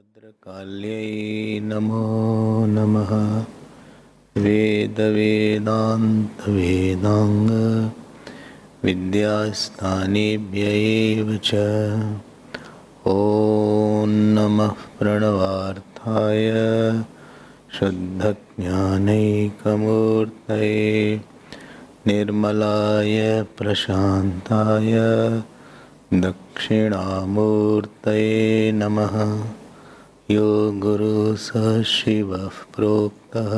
भद्रकाल्यै नमो नमः। वेदवेदान्तवेदाङ्ग विद्यास्थानेभ्यैव च ॐ नमः प्रणवार्थाय शुद्धज्ञानैकमूर्तये निर्मलाय प्रशान्ताय दक्षिणामूर्तये नमः। यो गुरु स शिवः प्रोक्तः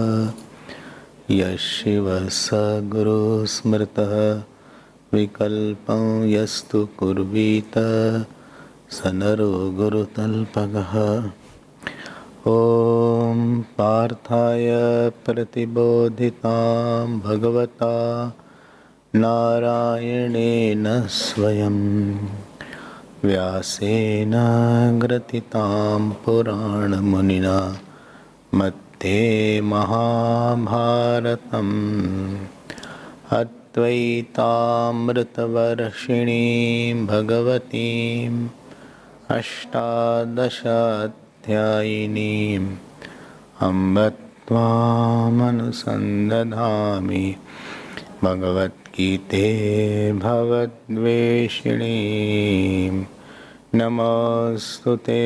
यः शिवः स गुरु स्मृतः विकल्पं यस्तु कुर्वीत स नरो गुरुतल्पगः। ॐ पार्थाय प्रतिबोधितां भगवता नारायणेन स्वयं व्यासेन ग्रथितां पुराणमुनिना मध्ये महाभारतम् अद्वैतामृतवर्षिणीं भगवतीम् अष्टादशाध्यायिनीम् अम्ब त्वामनुसन्दधामि भगवद्गीते भवद्वेषिणीं। नमोऽस्तुते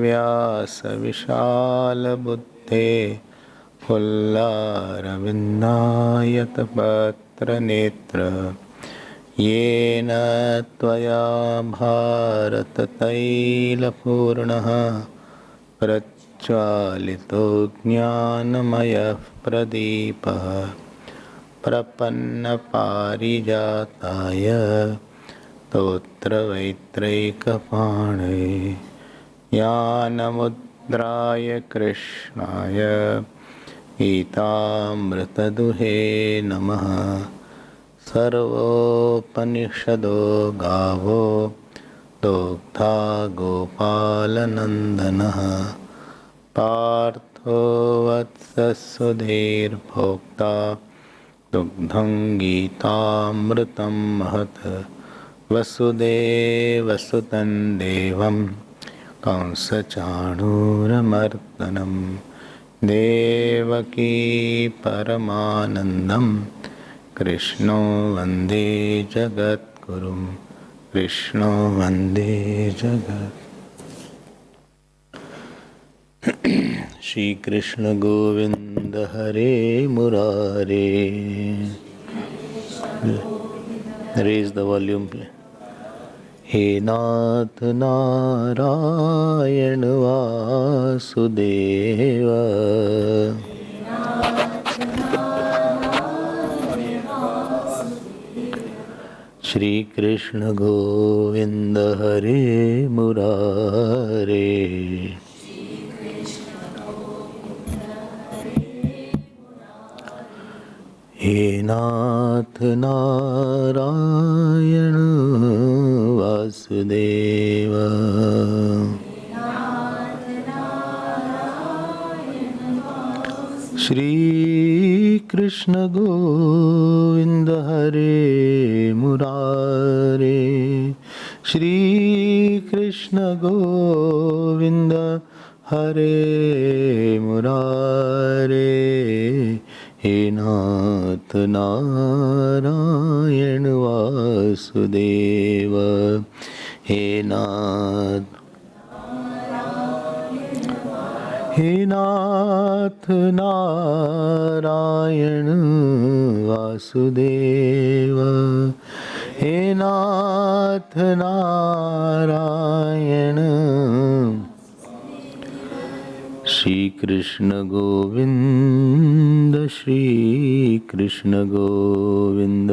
व्यासविशालबुद्धे फुल्लारविन्दायतपत्रनेत्र येन त्वया भारततैलपूर्णः प्रज्वालितो ज्ञानमयः प्रदीपः प्रपन्नपारिजाताय स्तोत्रवैत्रैकपाणये ज्ञानमुद्राय कृष्णाय गीतामृतदुहे नमः। सर्वोपनिषदो गावो दोग्धा गोपालनन्दनः पार्थो वत्ससुधीर्भोक्ता दुग्धं गीतामृतं महत्। वसुदेवसुतं देवं कंसचाणूरमर्दनं देवकी परमानन्दं कृष्णो वन्दे जगद्गुरुं कृष्णो वन्दे जगत्। Shri Krishna Govind Hare Murare. Raise the volume play. हे नाथ नारायण वासुदेव श्री कृष्ण गोविंद हरे मुरारे। हे नाथ नारायण वासुदेव श्री कृष्ण गोविंद हरे मुरारे। श्री कृष्ण गोविंद हरे मुरारे। हे नाथ नारायण वासुदेव हे नाथ नारायण वासुदेव हे नाथ Narayan. Shri Krishna Govind Shri Krishna Govind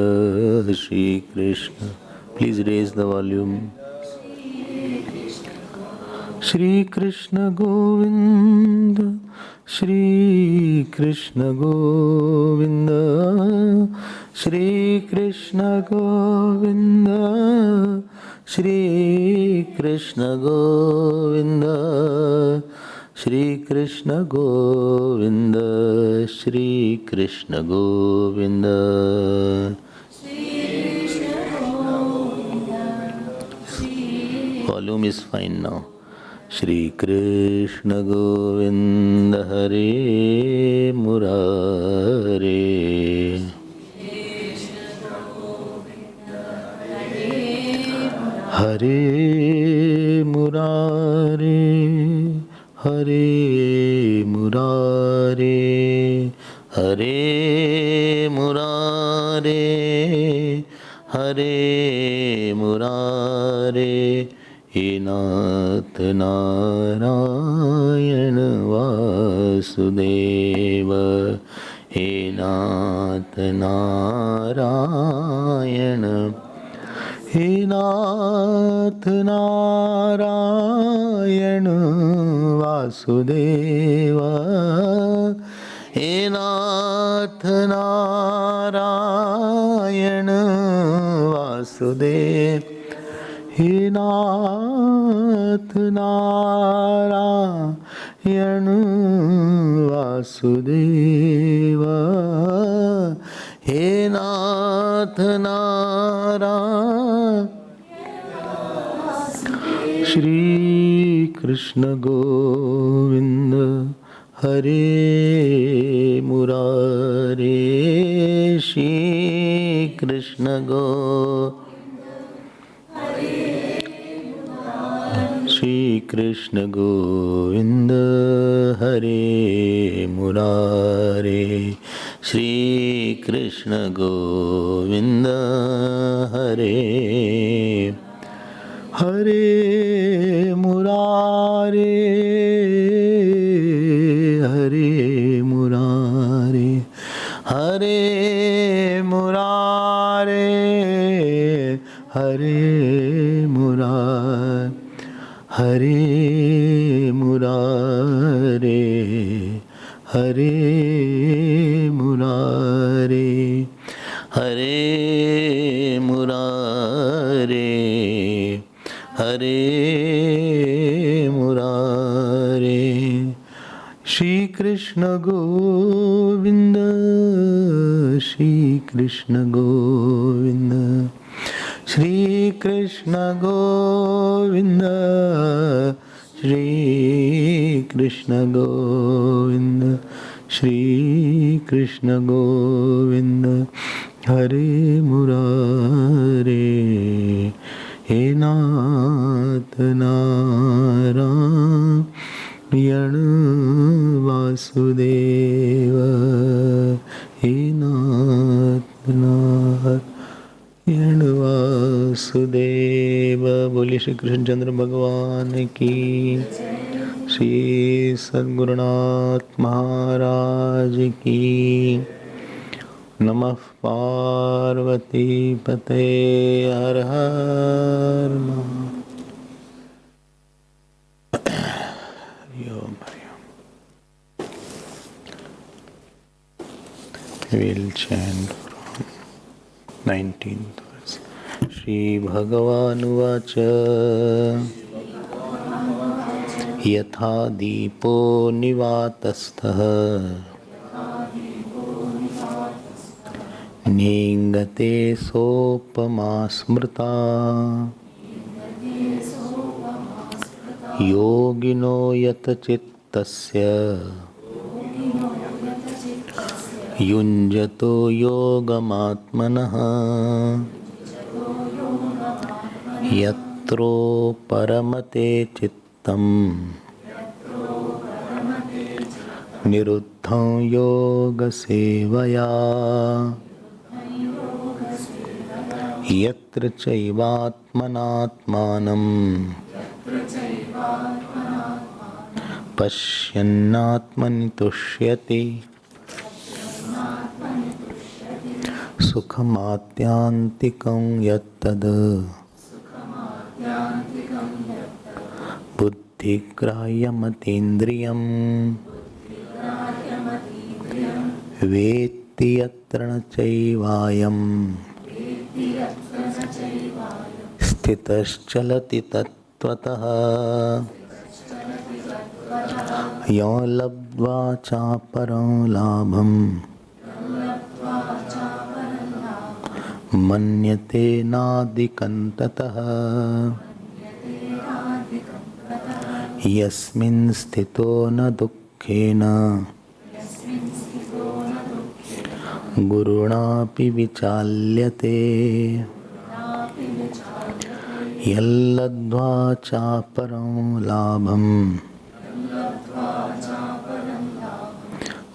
Shri Krishna. Please raise the volume. Shri Krishna Govind Shri Krishna Govind Shri Krishna Govind Shri Krishna Govind Shri Krishna Govind Shri Krishna Govind. Volume is fine now. Shri Krishna Govind Hare Murare, Hare Murare, Hare Murare, Hare Murare, Hare Murare. हे नाथ नारायण वासुदेव, हे नाथ नारायण, हे नाथ नारायण वासुदेव, हे नाथ नारायण वासुदेव, हे नाथ नारायण वासुदेव, हे नाथ नारायण। श्री कृष्ण गोविंद हरे मुरारे, श्री कृष्ण श्री कृष्ण गोविंद हरे मुरारे, श्री कृष्ण गोविंद हरे हरे मुरारे, हरे मुरारे, हरे मुरारे, हरे मुरारे, हरे मुरारे, हरे मुरारे, हरे मुरारे, हरे मुरारे। श्री कृष्ण गोविंद, श्री कृष्ण गोविंद, श्री कृष्ण गोविंद, श्री कृष्ण गोविंद, श्री कृष्ण गोविंद, हरे मुरारे। हे नाथ नारायण वासुदेव, हे नाथ नारायण वासुदेव। बोलिए श्री कृष्णचंद्र भगवान की, श्री सद्गुरुनाथ महाराज की। नमः पार्वती पते, हर हर Mahadev. We'll chant from 19th verse. Shri Bhagavanuvāca yatha dīpo nivātasthaḥ nīngate sopamā smrtā yogino yata cittasya युञ्जतो योगमात्मनः यत्रो परमते चित्तं निरुद्धं योगसेवया यत्र चैवात्मनात्मानं पश्यन्नात्मनि तुष्यति सुखमात्यान्तिकं यत्तद् बुद्धिग्राह्यमतीन्द्रियं वेत्ति यत्र न चैवायं स्थितश्चलति तत्त्वतः यो लब्ध्वा चापरं लाभं मन्यते नादिकं ततः Yasmin sthito na dukkhena Gurunapi vichalyate Yalladva chaparam labham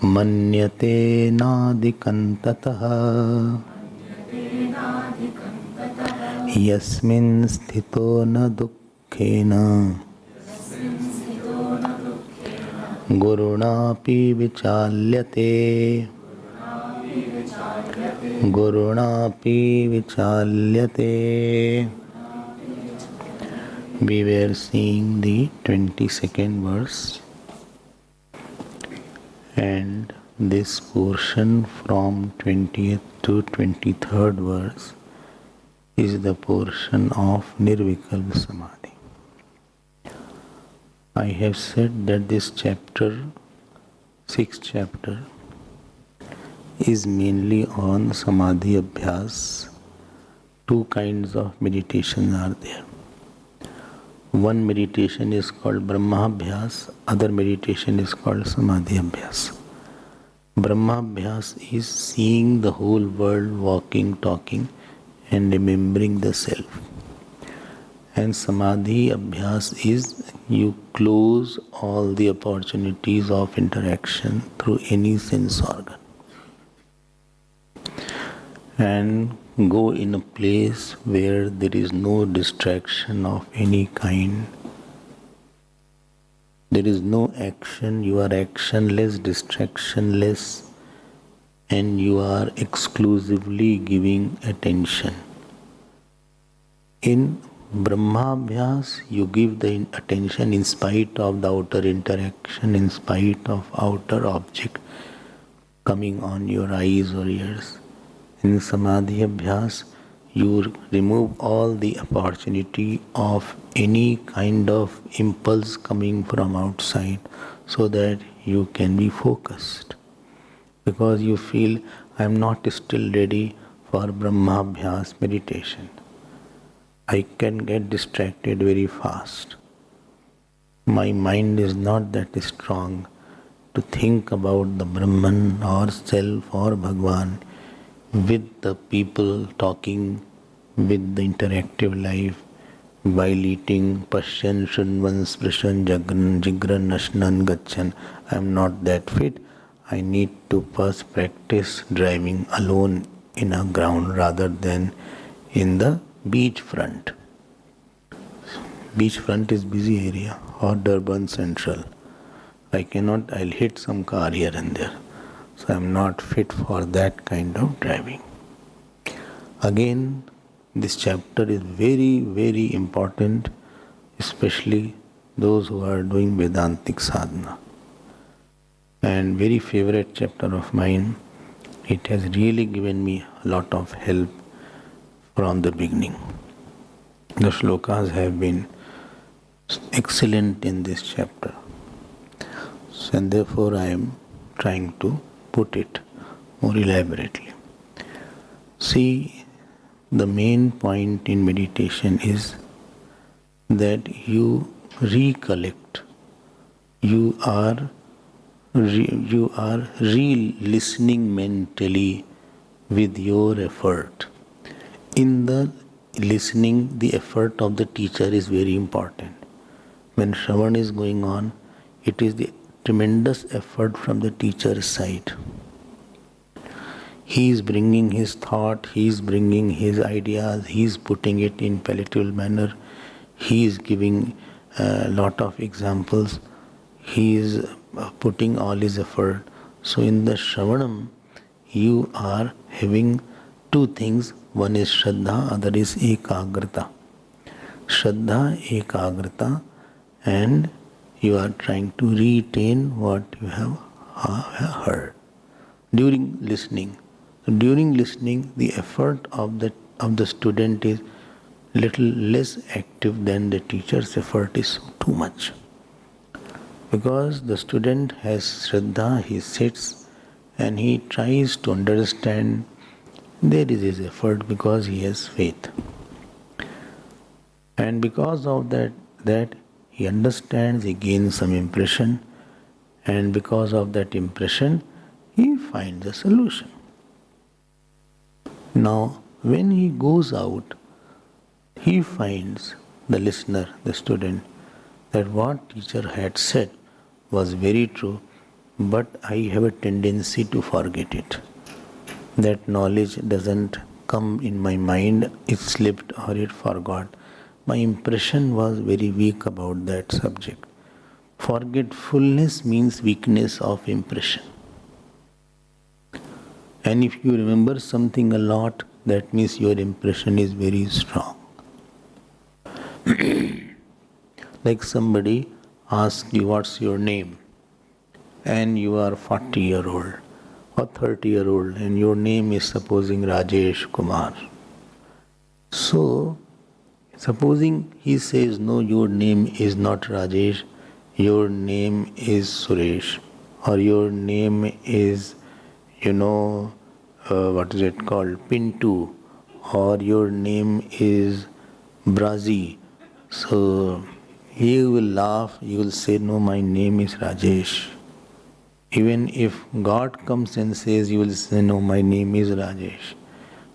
Manyate nadikantataha Yasmin sthito na dukkhena Gurunapi vichalyate Gurunapi vichalyate. We were seeing the 22nd verse, and this portion from 20th to 23rd verse is the portion of Nirvikalp Samadhi. I have said that this chapter, 6th chapter, is mainly on Samadhi Abhyas. Two kinds of meditation are there. One meditation is called Brahma Abhyas, other meditation is called Samadhi Abhyas. Brahma Abhyas is seeing the whole world, walking, talking, and remembering the self. And Samadhi Abhyas is you close all the opportunities of interaction through any sense organ and go in a place where there is no distraction of any kind. There is no action, you are actionless, distractionless, and you are exclusively giving attention. In Brahmabhyas, you give the attention in spite of the outer interaction, in spite of outer object coming on your eyes or ears. In Samadhi Abhyas, you remove all the opportunity of any kind of impulse coming from outside so that you can be focused. Because you feel, I am not still ready for Brahmabhyas meditation. I can get distracted very fast. My mind is not that strong to think about the Brahman or self or Bhagwan with the people talking, with the interactive life, while eating, Pashyan, Shunvan, Sprishan, Jagran, Jigran, Nashnan, Gachan. I am not that fit. I need to first practice driving alone in a ground rather than in the beach front. Beach front is busy area or Durban Central. I'll hit some car here and there. So I am not fit for that kind of driving. Again, this chapter is very, very important, especially those who are doing Vedantic sadhana. And very favorite chapter of mine. It has really given me a lot of help from the beginning. The shlokas have been excellent in this chapter. And therefore I am trying to put it more elaborately. See, the main point in meditation is that you recollect. You are re-listening mentally with your effort. In the listening, the effort of the teacher is very important. When Shravan is going on, it is the tremendous effort from the teacher's side. He is bringing his thought, he is bringing his ideas, he is putting it in palatable manner, he is giving a lot of examples, he is putting all his effort. So in the Shravanam, you are having two things. One is Shraddha, other is Ekagrata. Shraddha, Ekagrata, and you are trying to retain what you have heard during listening. So during listening, the effort of the student is little less active than the teacher's effort is too much. Because the student has Shraddha, he sits and he tries to understand. There is his effort because he has faith. And because of that he understands, he gains some impression, and because of that impression, he finds a solution. Now, when he goes out, he finds, the listener, the student, that what teacher had said was very true, but I have a tendency to forget it. That knowledge doesn't come in my mind, it slipped or it forgot. My impression was very weak about that subject. Forgetfulness means weakness of impression. And if you remember something a lot, that means your impression is very strong. Like somebody asks you, what's your name? And you are 40-year-old or 30-year-old and your name is supposing Rajesh Kumar. So, supposing he says, no, your name is not Rajesh, your name is Suresh, or your name is, what is it called, Pintu, or your name is Brazi. So, he will laugh, he will say, no, my name is Rajesh. Even if God comes and says, you will say, no, my name is Rajesh.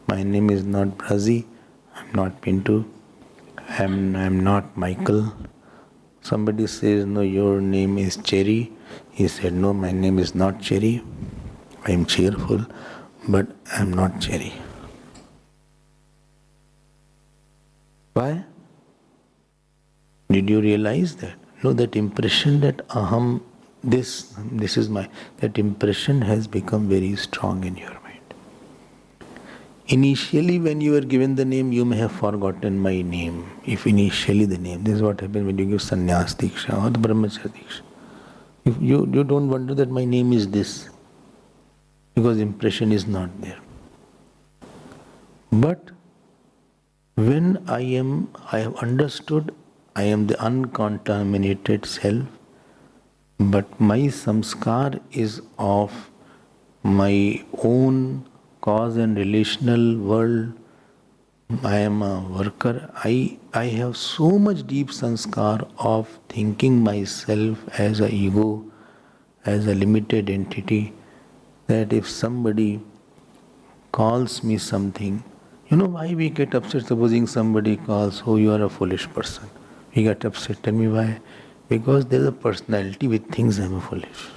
My name is not Brazi, I'm not Pintu, I'm not Michael. Somebody says, no, your name is Cherry. He said, no, my name is not Cherry. I am cheerful, but I am not Cherry. Why? Did you realize that? No, that impression that aham, this is my, that impression has become very strong in your mind. Initially, when you were given the name, you may have forgotten my name. If initially the name, this is what happens when you give sannyas diksha or the brahmacharya diksha. If you don't wonder that my name is this, because impression is not there. But when I have understood I am the uncontaminated self, but my samskar is of my own cause and relational world. I am a worker. I have so much deep sanskar of thinking myself as a ego, as a limited entity, that if somebody calls me something, why we get upset supposing somebody calls, oh, you are a foolish person. We get upset. Tell me why? Because there is a personality which thinks I am foolish.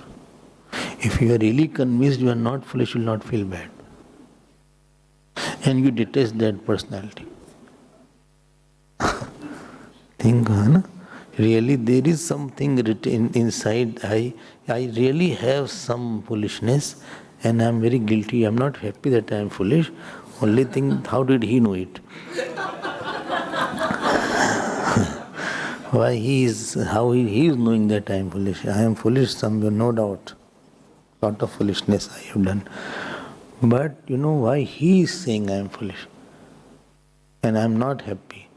If you are really convinced you are not foolish, you will not feel bad. And you detest that personality. Think, na? Really there is something written inside. I really have some foolishness and I am very guilty. I am not happy that I am foolish. Only thing, how did he know it? Why he is knowing that I am foolish. I am foolish somewhere, no doubt. Lot of foolishness I have done. But you know why he is saying I am foolish and I am not happy.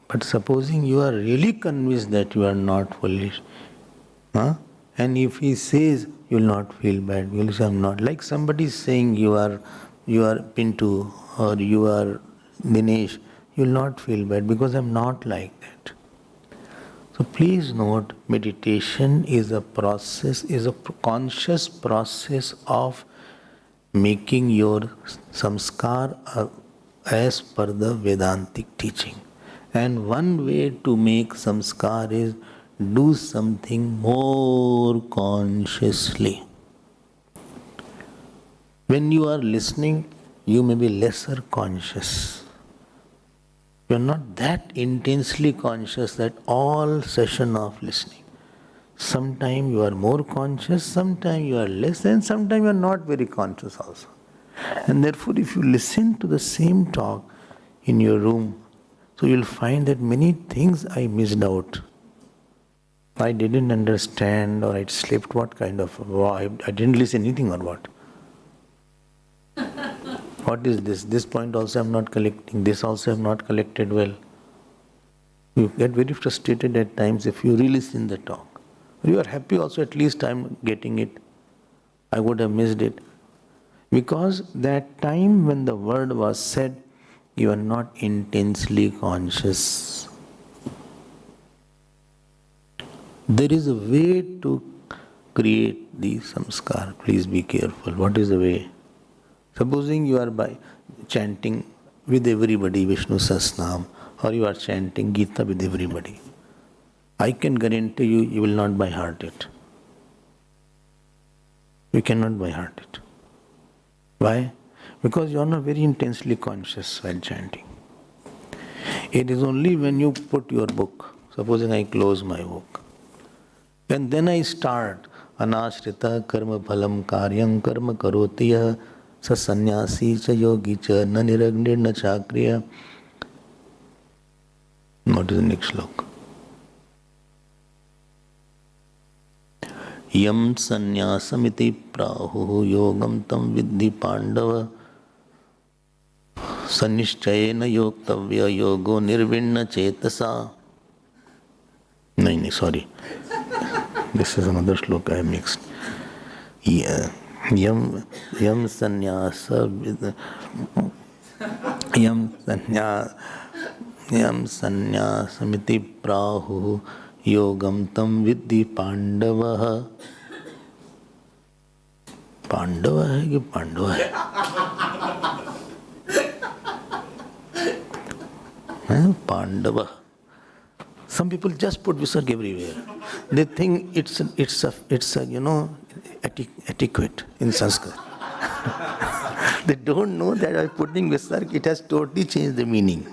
But supposing you are really convinced that you are not foolish, and if he says you will not feel bad, you will say I am not. Like somebody saying you are Pintu or you are Dinesh, you will not feel bad because I am not like that. So please note, meditation is a process, is a conscious process of making your samskar as per the Vedantic teaching. And one way to make samskar is do something more consciously. When you are listening, you may be lesser conscious. You are not that intensely conscious that all session of listening. Sometimes you are more conscious, sometimes you are less, and sometimes you are not very conscious also. And therefore, if you listen to the same talk in your room, so you will find that many things I missed out. I didn't understand, or I slipped. What kind of, I didn't listen anything or what? What is this? This point also I am not collecting, this also I have not collected well. You get very frustrated at times if you re-listen the talk. You are happy also, at least I am getting it. I would have missed it. Because that time when the word was said, you are not intensely conscious. There is a way to create the samskar. Please be careful. What is the way? Supposing you are by chanting with everybody Vishnu Sahasranam, or you are chanting Gita with everybody. I can guarantee you, you will not by heart it. You cannot by heart it. Why? Because you are not very intensely conscious while chanting. It is only when you put your book, supposing I close my book, and then I start anashrita karma phalam karyam karma karotiya sa sannyasi cha yogi cha na niragnir na chakriya. What is the next slok? Yam sannyāsamiti prahu yogam tam vidhi pandava sanishchayena yoktavya yogo nirvinna chetasa. No, sorry. This is another sloka I mixed. Yeah. Yam sannyasa yam sannyāsamiti prahu yogam tam vidhi pandava. Pandav है कि पांडव है? Pandava. Some people just put visarga everywhere. They think it's a etiquette in Sanskrit. They don't know that by putting visarga, it has totally changed the meaning.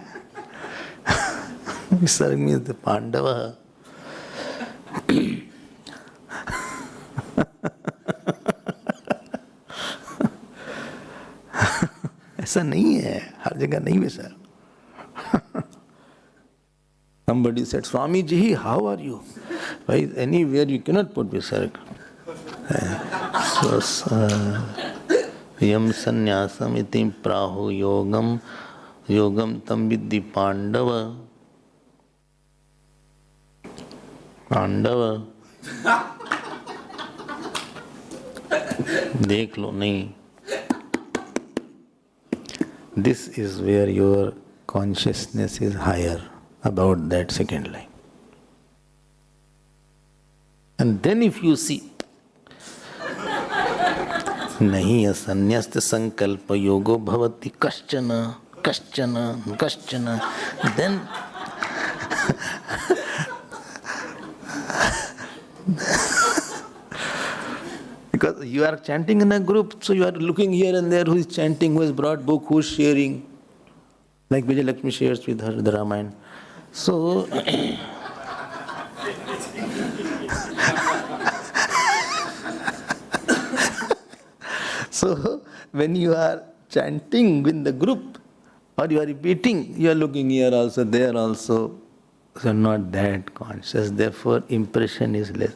Visarga means the Pandava. ऐसा नहीं है, हर जगह नहीं वैसा. Somebody said, Swami ji, how are you? Why anywhere you cannot put visarga. Yam sannyasam iti prahu yogam tam vidhi pandava. Pandava. देख लो नहीं. This is where your consciousness is higher about that second line. And then if you see, nahi asanyast sankalpa yogo bhavati kaschana, then because you are chanting in a group, so you are looking here and there who is chanting, who has brought book, who is sharing. Like Vijay Lakshmi shares with her the Ramayana. So, so when you are chanting with the group, or you are repeating, you are looking here also, there also. So not that conscious, therefore impression is less.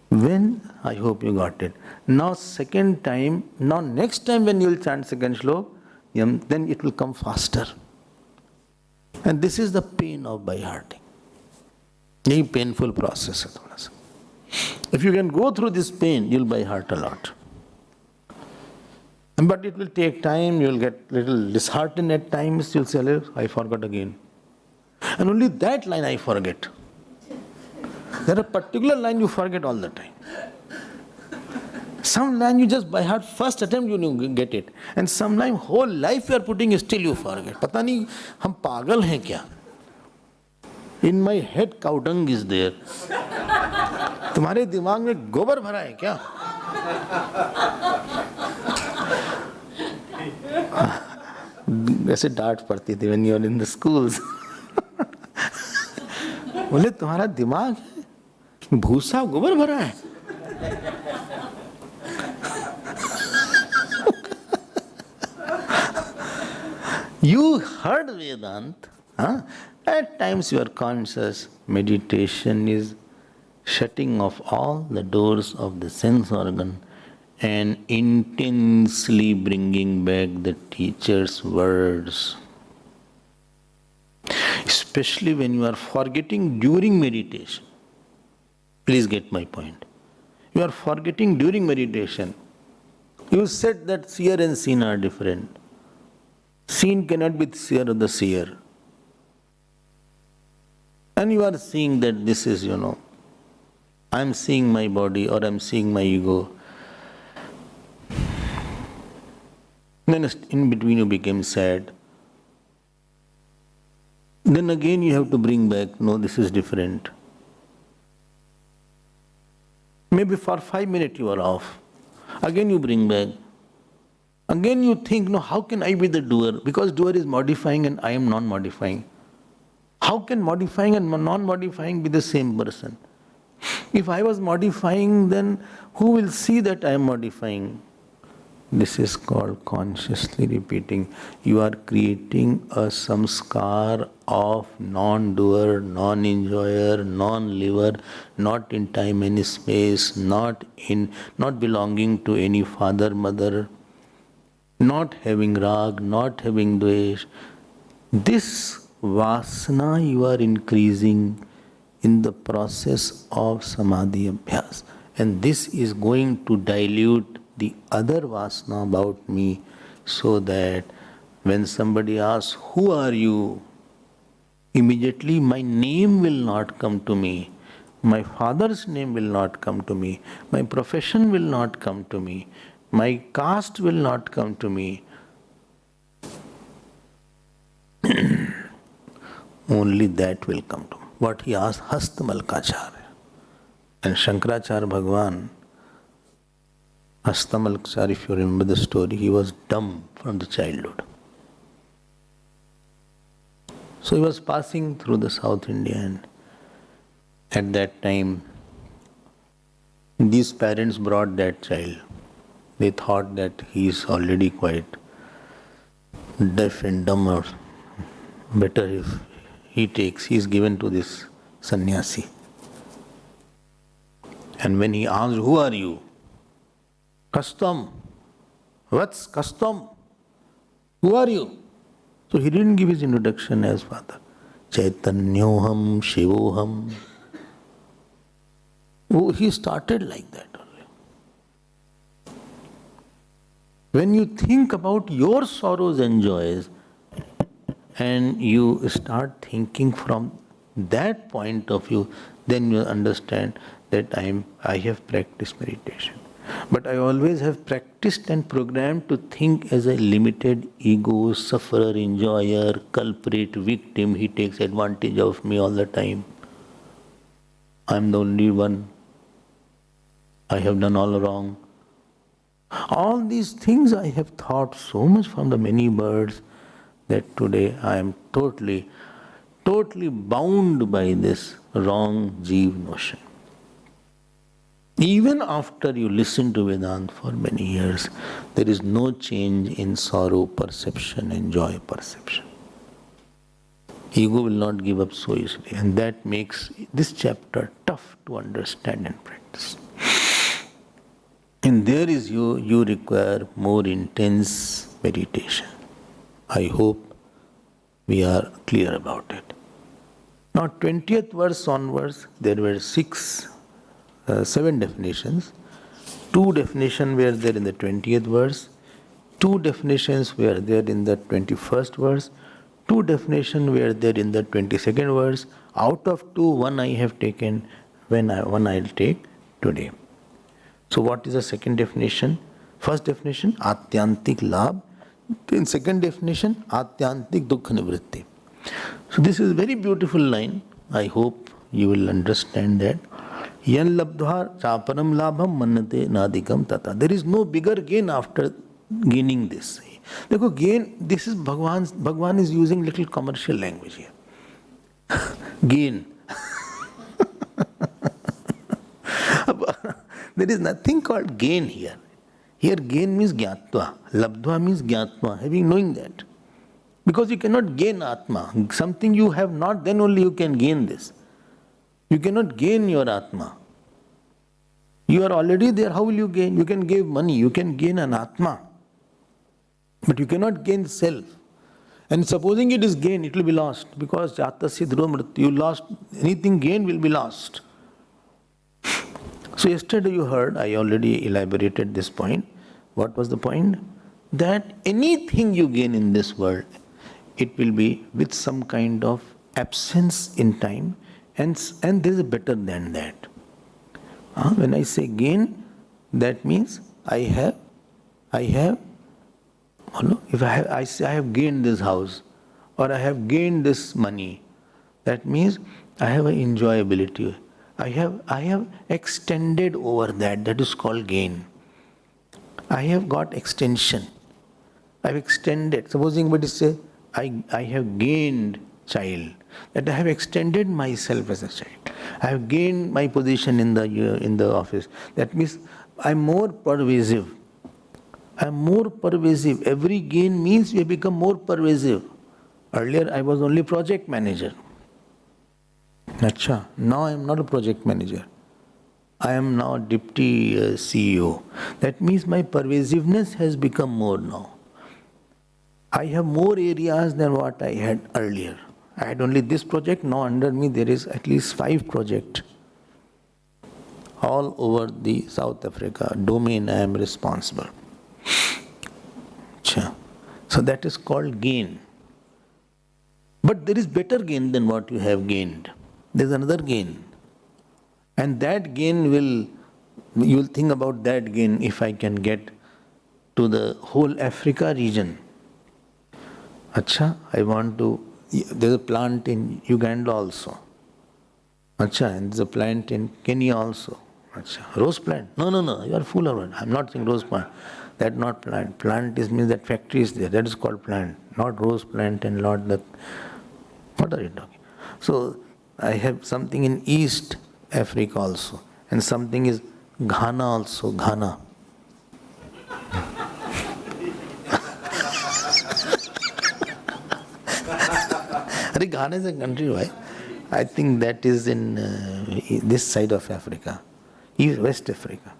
When, I hope you got it. Now second time, now next time when you will chant second slok, then it will come faster. And this is the pain of by-hearting. A painful process. If you can go through this pain, you will by-heart a lot. But it will take time, you will get little disheartened at times, you will say, I forgot again. And only that line I forget. There are particular line you forget all the time. Some line you just by heart, first attempt you get it. And some line whole life you are putting, still you forget. Pata nahi, hum pagal hain kya? In my head cow dung is there. तुम्हारे दिमाग में गोबर भरा है क्या? ऐसे डांट पड़ती थी when you are in the schools. बोले तुम्हारा दिमाग भूसा गोबर भरा है. You heard Vedanta. Huh? At times you are conscious. Meditation is shutting off all the doors of the sense organ and intensely bringing back the teacher's words. Especially when you are forgetting during meditation. Please get my point. You are forgetting during meditation. You said that seer and seen are different. Seen cannot be the seer of the seer. And you are seeing that this is, I am seeing my body or I am seeing my ego. Then in between you became sad. Then again you have to bring back, no, this is different. Maybe for 5 minutes you are off. Again you bring back. Again you think, no, how can I be the doer? Because doer is modifying and I am non-modifying. How can modifying and non-modifying be the same person? If I was modifying, then who will see that I am modifying? This is called consciously repeating. You are creating a samskaar of non-doer, non-enjoyer, non-liver, not in time and space, not belonging to any father, mother, not having rag, not having dvesh. This vasana you are increasing in the process of samadhi abhyas, and this is going to dilute the other vasana about me, so that when somebody asks, who are you? Immediately my name will not come to me, my father's name will not come to me, my profession will not come to me, my caste will not come to me. Only that will come to me. What he asked Hastamalkacharya. And Shankaracharya Bhagavan, Hastamalkacharya, if you remember the story, he was dumb from the childhood. So he was passing through the South India, and at that time these parents brought that child. They thought that he is already quite deaf and dumb, or better if he is given to this sannyasi. And when he asked, who are you? Kastam. What's Kastam? Who are you? So he didn't give his introduction as father. Chaitanyoham Shivoham. Oh, he started like that only. When you think about your sorrows and joys, and you start thinking from that point of view, then you understand that I have practiced meditation. But I always have practiced and programmed to think as a limited ego, sufferer, enjoyer, culprit, victim. He takes advantage of me all the time. I am the only one. I have done all wrong. All these things I have thought so much from the many birds, that today I am totally bound by this wrong Jeev notion. Even after you listen to Vedanta for many years, there is no change in sorrow perception and joy perception. Ego will not give up so easily, and that makes this chapter tough to understand and practice. And there is you require more intense meditation. I hope we are clear about it. Now, 20th verse onwards, there were 7 definitions. 2 definitions were there in the 20th verse. 2 definitions were there in the 21st verse. 2 definitions were there in the 22nd verse. Out of 2, 1 I have taken, one I will take today. So, what is the second definition? First definition, Atyantik Labh. In second definition, Atyantik Dukha Nivritti. So this is a very beautiful line. I hope you will understand that. Yan labdha chaparam labham mannate nadikam tata. There is no bigger gain after gaining this. Dekho, gain, this is Bhagwan is using little commercial language here. Gain. There is nothing called gain here. Here gain means gyatva, labdva means gyatva, knowing that. Because you cannot gain Atma. Something you have not, then only you can gain this. You cannot gain your Atma. You are already there, how will you gain? You can give money, you can gain an Atma. But you cannot gain self. And supposing it is gain, it will be lost. Because Jatasya Dhruva Mrityu, you lost, anything gained will be lost. So yesterday you heard, I already elaborated this point. What was the point? That anything you gain in this world, it will be with some kind of absence in time, And there is better than that. When I say gain, that means I have, if I say I have gained this house or I have gained this money, that means I have an enjoyability. I have extended over that. That is called gain. I have got extension. I have extended. Supposing somebody say, I have gained child. That I have extended myself as a child. I have gained my position in the office. That means I am more pervasive. I am more pervasive. Every gain means you become more pervasive. Earlier I was only project manager. Acha, now I am not a project manager. I am now deputy CEO. That means my pervasiveness has become more now. I have more areas than what I had earlier. I had only this project, now under me there is at least 5 projects. All over the South Africa domain I am responsible. So that is called gain. But there is better gain than what you have gained. There is another gain. And that gain you will think about that gain if I can get to the whole Africa region. Acha, I want to, there is a plant in Uganda also. Acha, and there is a plant in Kenya also. Acha, rose plant? No, you are fool of it. I am not saying rose plant. That not plant. Plant means that factory is there. That is called plant. Not rose plant and not that. What are you talking? So, I have something in East Africa also. And something is Ghana also. Ghana. Ghana is a country, why? I think that is in this side of Africa. West Africa.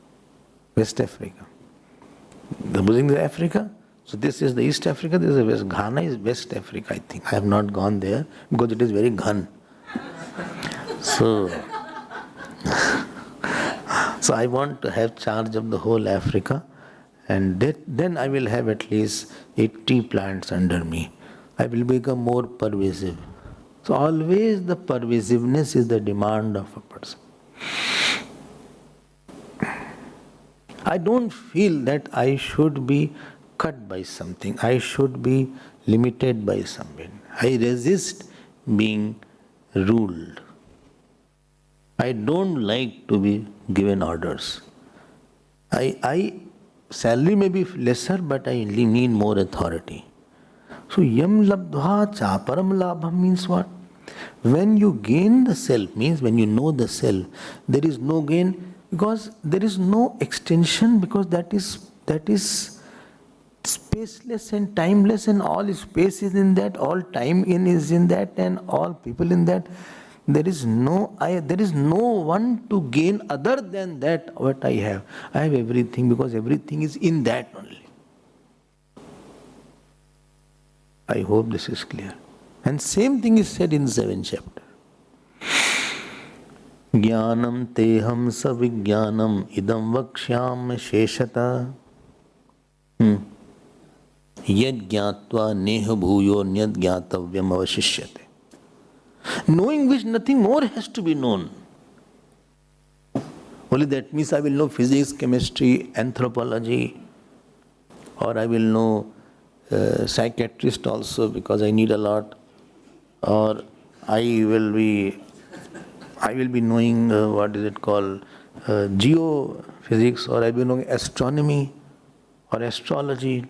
West Africa. The Muslims is Africa. So this is the East Africa, this is the West. Ghana is West Africa, I think. I have not gone there because it is very ghan. So I want to have charge of the whole Africa, and then I will have at least 80 plants under me. I will become more pervasive. So always the pervasiveness is the demand of a person. I don't feel that I should be cut by something. I should be limited by something. I resist being ruled. I don't like to be given orders. Salary may be lesser, but I need more authority. So yam labdha chaparam labham means what? When you gain the self, means when you know the self, there is no gain because there is no extension, because that is spaceless and timeless, and all space is in that, all time is in that, and all people in that. There is no one to gain other than that what I have. I have everything because everything is in that only. I hope this is clear. And same thing is said in 7th chapter. Jnanam teham savijnanam idam vakshyam sheshata. Yad jnatva neha bhuyo nyad jnatavyam avashishyate. Knowing which nothing more has to be known. Only that means I will know physics, chemistry, anthropology, or I will know psychiatrist also because I need a lot, or I will be knowing what is it called, geophysics, or I will be knowing astronomy, or astrology,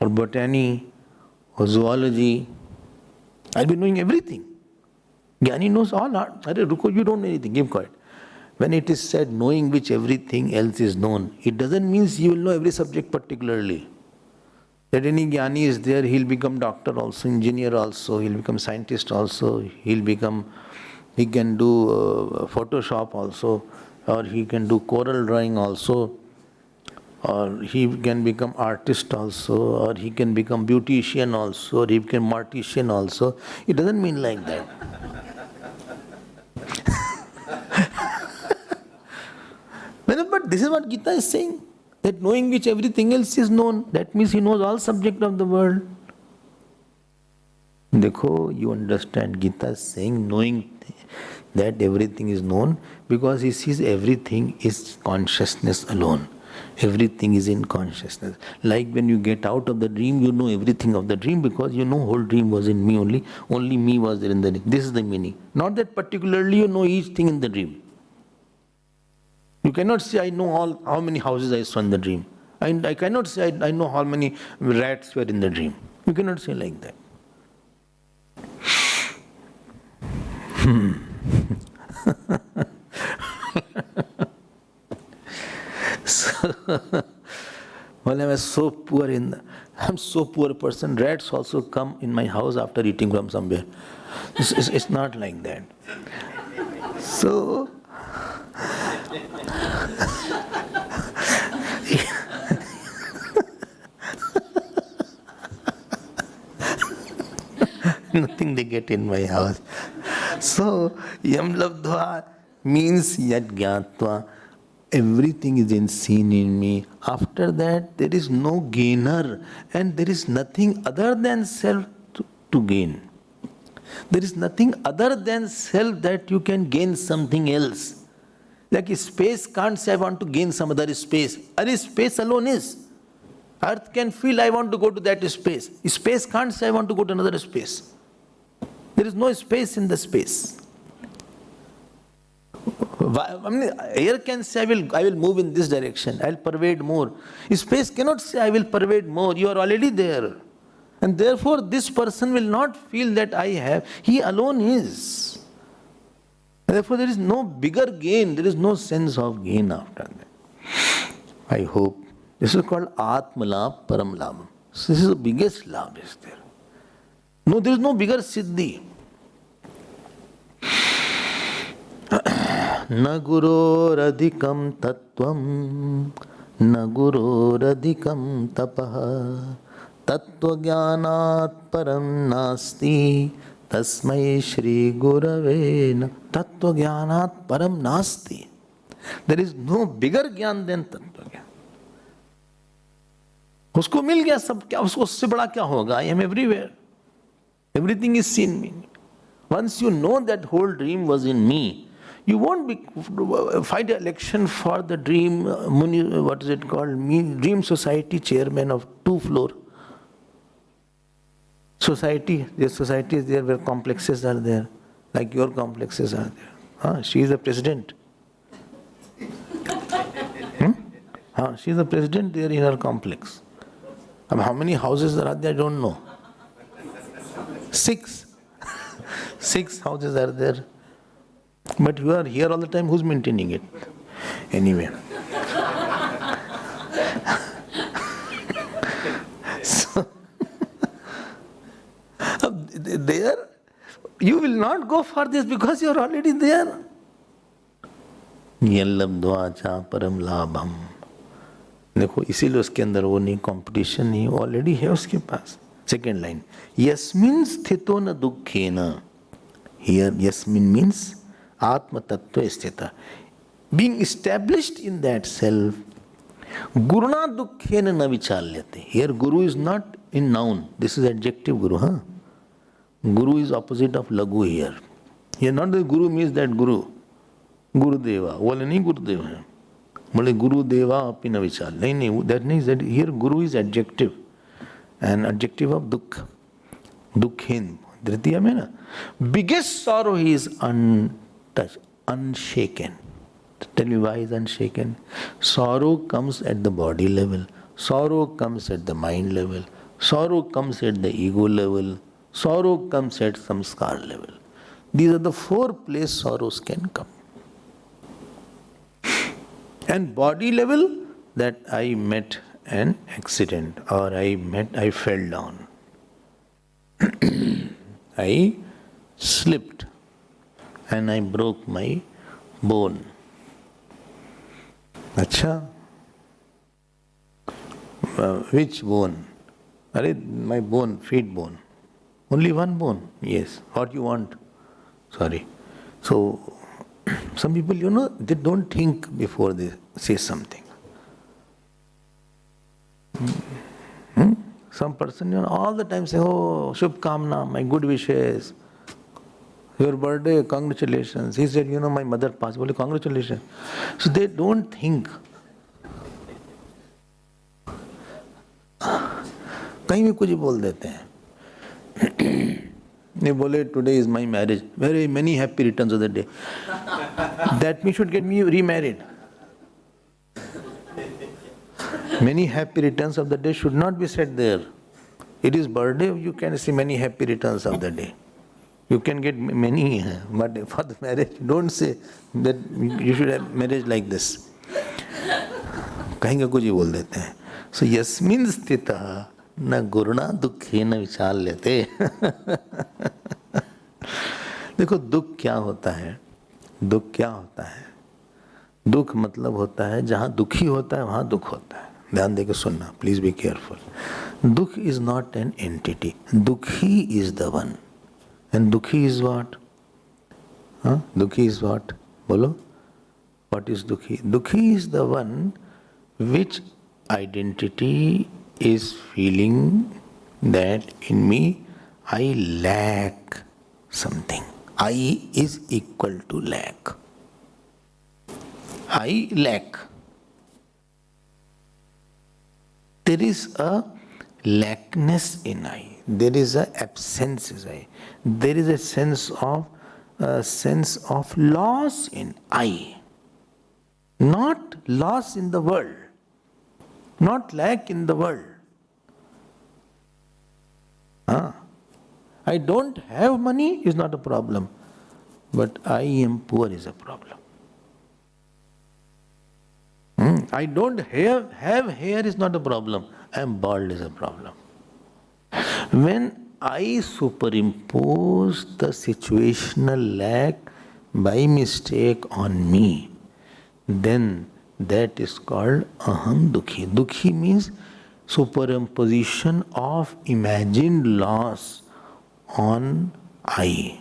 or botany, or zoology. I'll be knowing everything. Jnani knows all art. Ruko, you don't know anything, keep quiet. When it is said knowing which everything else is known, it doesn't mean you will know every subject particularly. That any Jnani is there, he'll become doctor also, engineer also, he'll become scientist also, he can do Photoshop also, or he can do choral drawing also, or he can become artist also, or he can become beautician also, or he can mortician also. It doesn't mean like that. But this is what Gita is saying, that knowing which everything else is known, that means he knows all subjects of the world. Dekho, you understand, Gita is saying knowing that everything is known because he sees everything is consciousness alone. Everything is in consciousness. Like when you get out of the dream, you know everything of the dream because you know whole dream was in me only. Only me was there in the dream. This is the meaning. Not that particularly you know each thing in the dream. You cannot say, I know all how many houses I saw in the dream. I cannot say, I know how many rats were in the dream. You cannot say like that. So, well, I'm so poor I'm so poor a person. Rats also come in my house after eating from somewhere. It's not like that. So, nothing they get in my house. So, yam labdva means yad gyatva. Everything is seen in me. After that, there is no gainer and there is nothing other than self to gain. There is nothing other than self that you can gain something else. Like space can't say I want to gain some other space. Other space alone is. Earth can feel I want to go to that space. Space can't say I want to go to another space. There is no space in the space. I mean, air can say I will move in this direction, I will pervade more. Space cannot say I will pervade more, you are already there. And therefore this person will not feel that I have, he alone is. Therefore there is no bigger gain, there is no sense of gain after that. I hope. This is called Atma Labh, Param Labh. So this is the biggest labh is there. No, there is no bigger siddhi. न गुरोरधिकं तत्त्वं न गुरोरधिकं तपः तत्त्वज्ञानात् परं नास्ति तस्मै श्री गुरवे नमः. तत्त्वज्ञानात् परं नास्ति. There is no bigger ज्ञान than तत्व ज्ञान. उसको मिल गया सब, क्या उससे बड़ा क्या होगा? I am everywhere. Everything is seen in me. Once you know that whole dream was in me, you won't fight an election for the dream, what is it called, dream society chairman of 2 floor. Society, their society is there where complexes are there, like your complexes are there. She is the president. She is the president there in her complex. How many houses are there, I don't know. 6. 6 houses are there. But you are here all the time, who's maintaining it? Anyway. So, there, you will not go for this because you are already there. Yallabdvacha param labham. देखो इसीलिए उसके अंदर वो नहीं, competition नहीं, already है उसके पास. Second line. Yasmin sthito na dukkhena. Here Yasmin means Atma Tattva Sthita. Being established in that self, Guruna Dukkhena na vichalyate. Here Guru is not in noun. This is adjective Guru. Guru is opposite of Lagu here. Here not the Guru means that Guru. Guru Deva. Wale nahi Guru Deva hai. Bole Guru Deva api na vichal. Nahi, that means that here Guru is adjective. An adjective of Dukh. Dukkhen. Dritiya mein na. Biggest sorrow he is untouched, unshaken. Tell me why is unshaken? Sorrow comes at the body level. Sorrow comes at the mind level. Sorrow comes at the ego level. Sorrow comes at samskaar level. These are the 4 places sorrows can come. And body level, that I met an accident or I fell down. I slipped and I broke my bone. Acha? Which bone? My bone, feet bone. Only one bone? Yes. What you want? Sorry. So, some people, they don't think before they say something. Some person, all the time say, oh, Shubh Kamna, my good wishes. Your birthday, congratulations. He said, my mother passed away, congratulations. So they don't think. कहीं भी कुछ बोल देते हैं. They बोले, today is my marriage. Very many happy returns of the day. That means should get me remarried. Many happy returns of the day should not be said there. It is birthday, you can see many happy returns of the day. You can get many, but for the marriage, don't say that you should have marriage like this. कहीं का कुछ ही बोल देते हैं. So यस्मिन् स्थितः न गुरुणा दुःखेन विचार लेते. देखो दुख क्या होता है? दुख क्या होता है? दुख मतलब होता है जहाँ दुखी होता है वहाँ दुख होता है. ध्यान देके सुनना, प्लीज बी केयरफुल. दुख इज नॉट एन एंटिटी. दुखी इज द वन. एंड दुखी इज व्हाट? दुखी इज व्हाट? बोलो, व्हाट इज दुखी? दुखी is the one which identity is feeling that in me I lack something. I is equal to lack. I lack. There is a lackness in I. There is a absence in I. There is a sense of loss in I. Not loss in the world. Not lack in the world. I don't have money is not a problem, but I am poor is a problem. I don't have hair is not a problem. I am bald is a problem. When I superimpose the situational lack by mistake on me, then that is called aham dukhi. Dukhi means superimposition of imagined loss on I,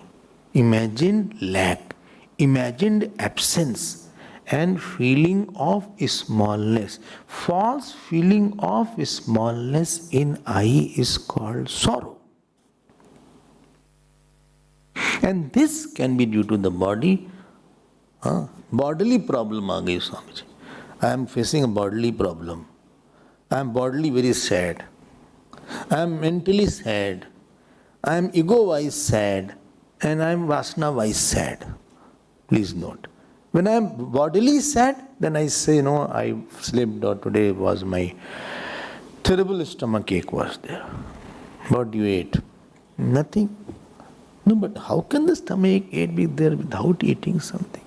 imagined lack, imagined absence, and feeling of smallness. False feeling of smallness in I is called sorrow. And this can be due to the body. Bodily problem aa gayi Swamiji. I am facing a bodily problem. I am bodily very sad. I am mentally sad. I am ego-wise sad. And I am vasana-wise sad. Please note. When I am bodily sad, then I say, no, I slept or today was my terrible stomach ache was there. What you ate? Nothing. No, but how can the stomach ache be there without eating something?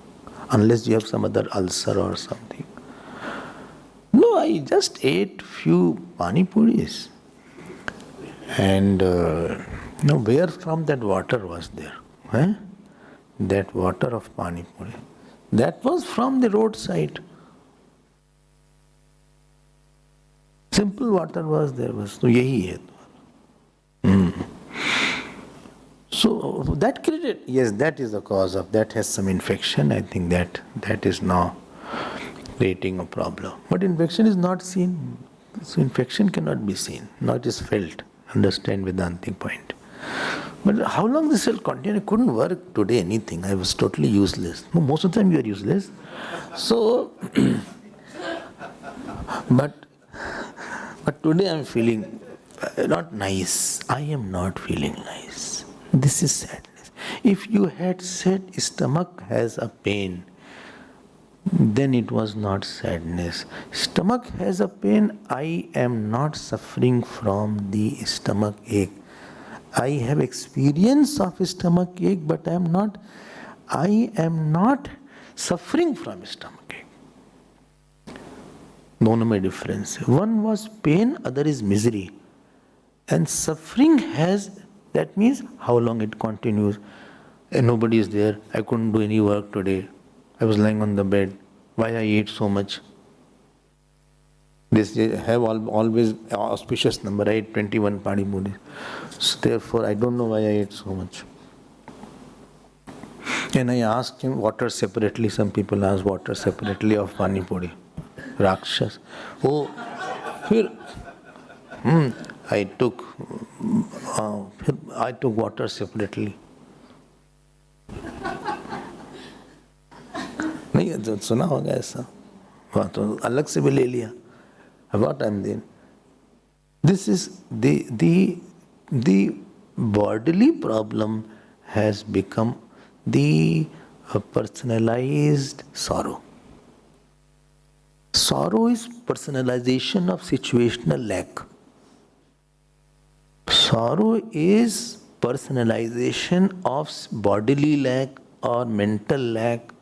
Unless you have some other ulcer or something. No, I just ate few pani puris. And where from that water was there? That water of pani puri. That was from the roadside. Simple water was there. So yahi hai. So that created, yes, that is the cause of, that has some infection. I think that is now creating a problem. But infection is not seen. So infection cannot be seen. Now it is felt. Understand Vedantic point. But how long this will continue? I couldn't work today anything. I was totally useless. Most of the time you are useless. So, but today I am feeling not nice. I am not feeling nice. This is sadness. If you had said stomach has a pain, then it was not sadness. Stomach has a pain. I am not suffering from the stomach ache. I have experience of stomach ache, but I am not suffering from stomach ache. दोनों में difference है. One was pain, other is misery. And suffering has, that means how long it continues. And nobody is there. I couldn't do any work today. I was lying on the bed. Why I ate so much? This have always auspicious number. I ate 21 pani puris. So therefore, I don't know why I ate so much. And I asked him water separately. Some people ask water separately of pani puri. Rakshas. Oh, फिर I took water separately. नहीं तो सुना होगा ऐसा, वहाँ तो अलग से भी ले लिया. What I'm doing? This is the bodily problem has become the personalized sorrow. Sorrow is personalization of situational lack. Sorrow is personalization of bodily lack or mental lack.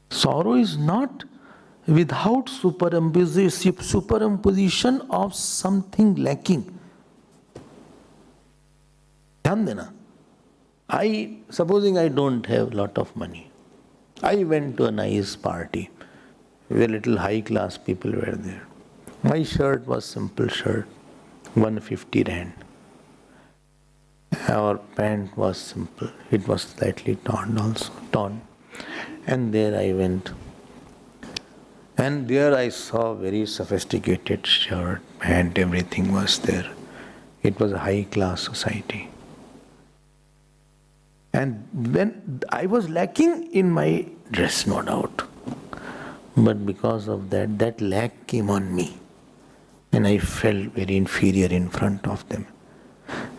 Sorrow is not without superimposition of something lacking. ध्यान देना. Supposing I don't have lot of money. I went to a nice party. Very little high class people were there. My shirt was simple shirt, 150 rand. Our pant was simple. It was slightly torn. And there I went. And there I saw very sophisticated shirt, pant, everything was there. It was a high class society. And when I was lacking in my dress, no doubt. But because of that lack came on me. And I felt very inferior in front of them.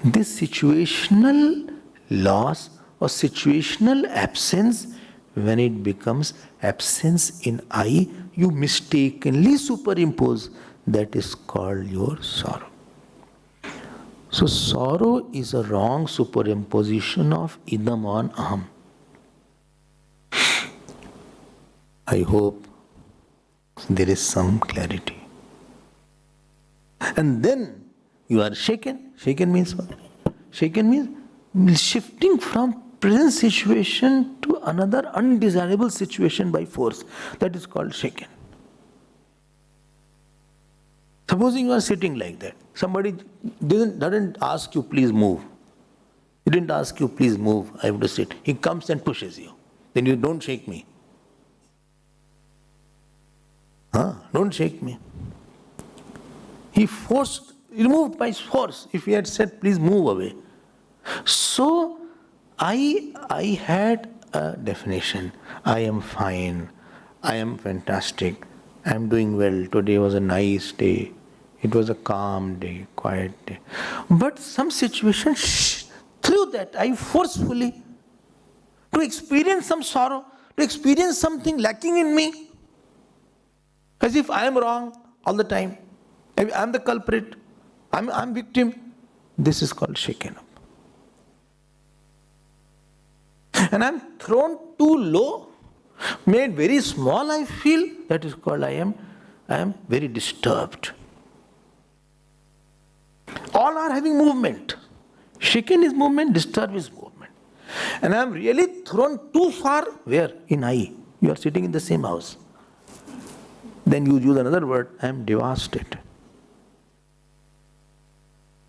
This situational loss or situational absence, when it becomes absence in I, you mistakenly superimpose. That is called your sorrow. So sorrow is a wrong superimposition of idam on aham. I hope there is some clarity. And then you are shaken. Shaken means what? Shaken means shifting from present situation to another undesirable situation by force. That is called shaken. Supposing you are sitting like that. Somebody doesn't ask you, please move. He didn't ask you, please move, I have to sit. He comes and pushes you. Then you don't shake me. Don't shake me. He moved by force. If he had said, please move away. So, I had a definition. I am fine. I am fantastic. I am doing well. Today was a nice day. It was a calm day, quiet day. But some situation, through that, I forcefully, to experience some sorrow, to experience something lacking in me, as if I am wrong all the time. I am the culprit. I'm victim. This is called shaken up. And I'm thrown too low, made very small, I feel. That is called I am very disturbed. All are having movement. Shaken is movement, disturbed is movement. And I am really thrown too far. Where? In I. You are sitting in the same house. Then you use another word, I am devastated.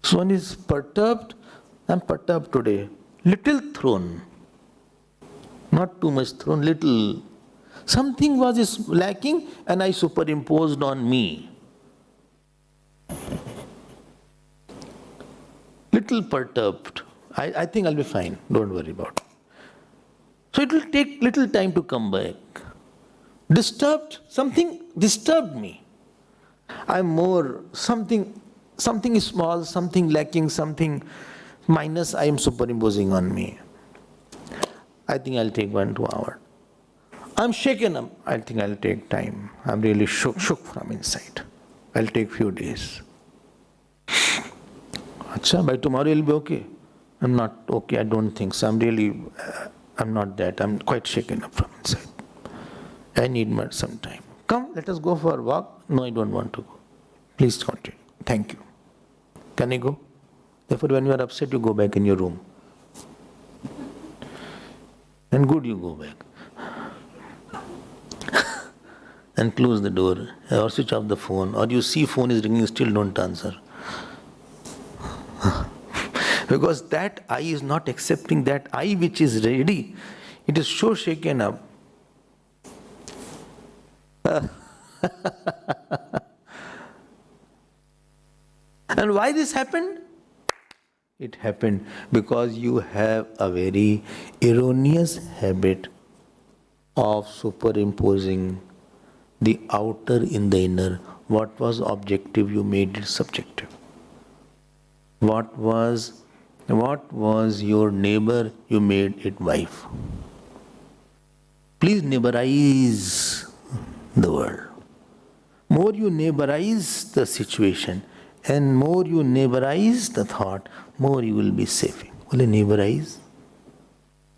So one is perturbed. I am perturbed today. Little thrown. Not too much thrown, little. Something was lacking and I superimposed on me. Little perturbed. I think I'll be fine. Don't worry about it. So it will take little time to come back. Disturbed, something disturbed me. I'm more, something is small, something lacking, something minus I am superimposing on me. I think I'll take 1-2 hours. I'm shaken up. I think I'll take time. I'm really shook from inside. I'll take few days. Acha, by tomorrow you'll be okay. I'm not okay, I don't think so. I'm not that. I'm quite shaken up from inside. I need some time. Come, let us go for a walk. No, I don't want to go. Please continue. Thank you. Can I go? Therefore, when you are upset, you go back in your room. And good, you go back. And close the door. Or switch off the phone. Or you see phone is ringing, still don't answer. Because that I is not accepting that I which is ready. It is so shaken up. And why this happened? It happened because you have a very erroneous habit of superimposing the outer in the inner. What was objective, you made it subjective. What was your neighbor, you made it wife. Please neighborize the world. More you neighborize the situation and more you neighborize the thought, more you will be safe. Only neighborize.